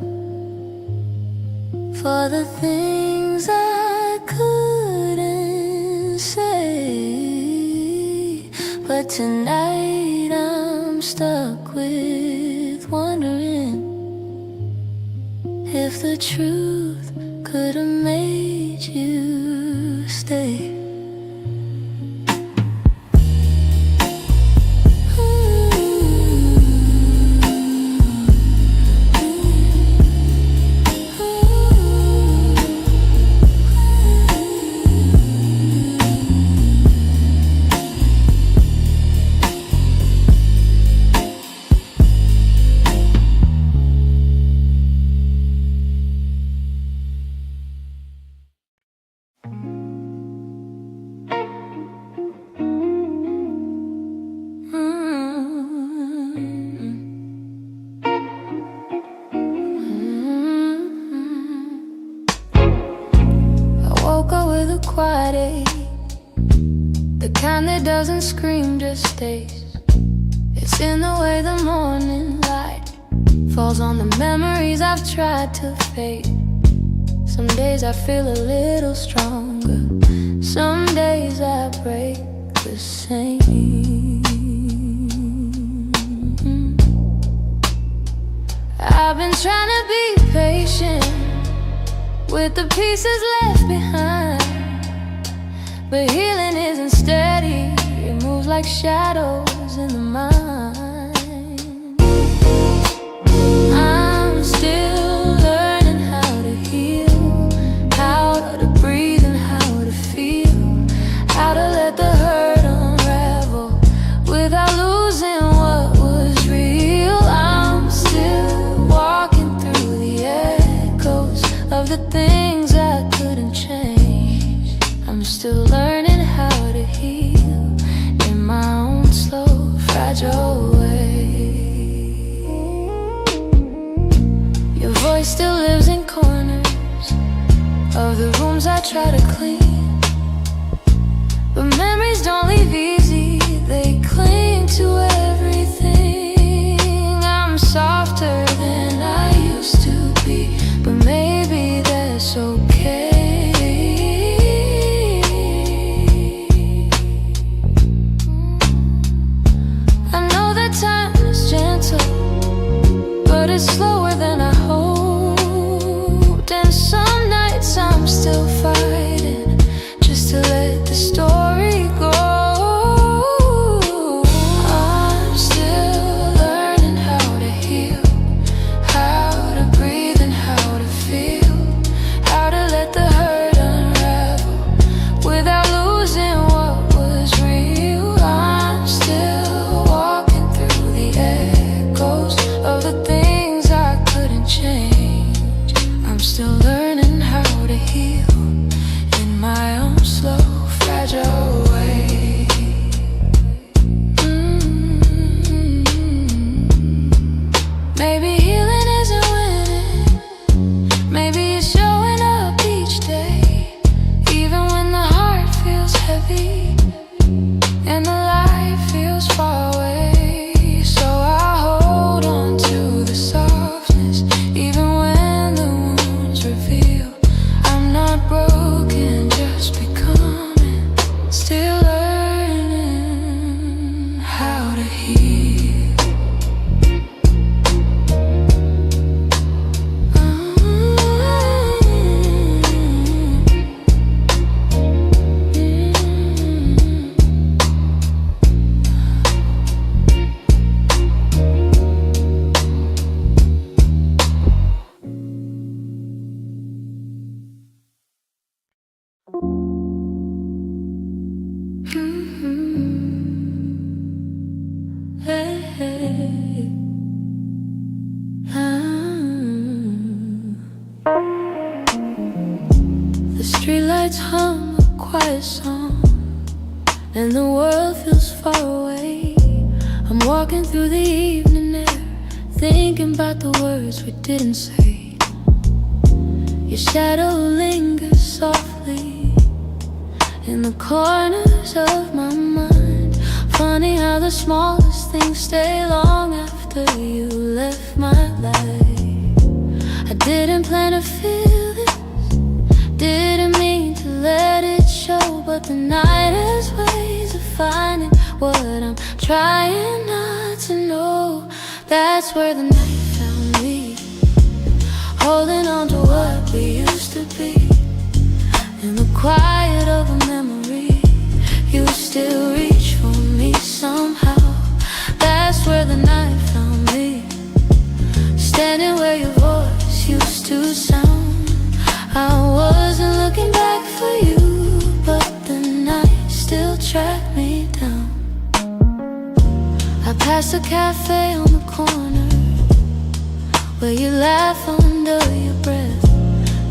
for the things I couldn't say. But tonight I'm stuck with wondering if the truth could have made you stay. Quiet ache, the kind that doesn't scream, just stays. It's in the way the morning light falls on the memories I've tried to fade. Some days I feel a little stronger, some days I break the same. I've been trying to be patient with the pieces left behind, but healing isn't steady, it moves like shadows in the mind. I'm still learning how to heal, how to breathe and how to feel, how to let the hurt unravel without losing what was real. I'm still walking through the echoes of the things still learning how to heal in my own slow, fragile way. Your voice still lives in corners of the rooms I try to clean, but memories don't leave easy, they cling to everything. I'm softer than I used to be, but maybe that's okay. I know that time is gentle, but it's slower than I hoped. And some nights I'm still fighting just to let the story go. I'm still learning how to heal, how to breathe and how to feel, how to let the hurt unravel without losing what was real. I'm still walking through the echoes of the things I couldn't change. I'm still learning how to heal in my own slow, fragile way. Maybe healing isn't winning, maybe it's showing up each day, even when the heart feels heavy and the light feels far away. So I hold on to the softness, even when the wounds reveal I'm not broken, just becoming, still learning how to heal. Hey, hey. The streetlights hum a quiet song, and the world feels far away. I'm walking through the evening air, thinking about the words we didn't say. Your shadow lingers softly in the corners of my mind. Funny how the smallest things stay long after you left my life. I didn't plan to feel this, didn't mean to let it show, but the night has ways of finding what I'm trying not to know. That's where the night found me, holding on to what we used to be. In the quiet of a memory, you still reach for me somehow. That's where the night found me, standing where your voice used to sound. I wasn't looking back for you, but the night still tracked me down. I passed a cafe on the corner where you laugh under your breath.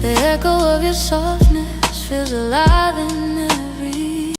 The echo of your softness feels alive in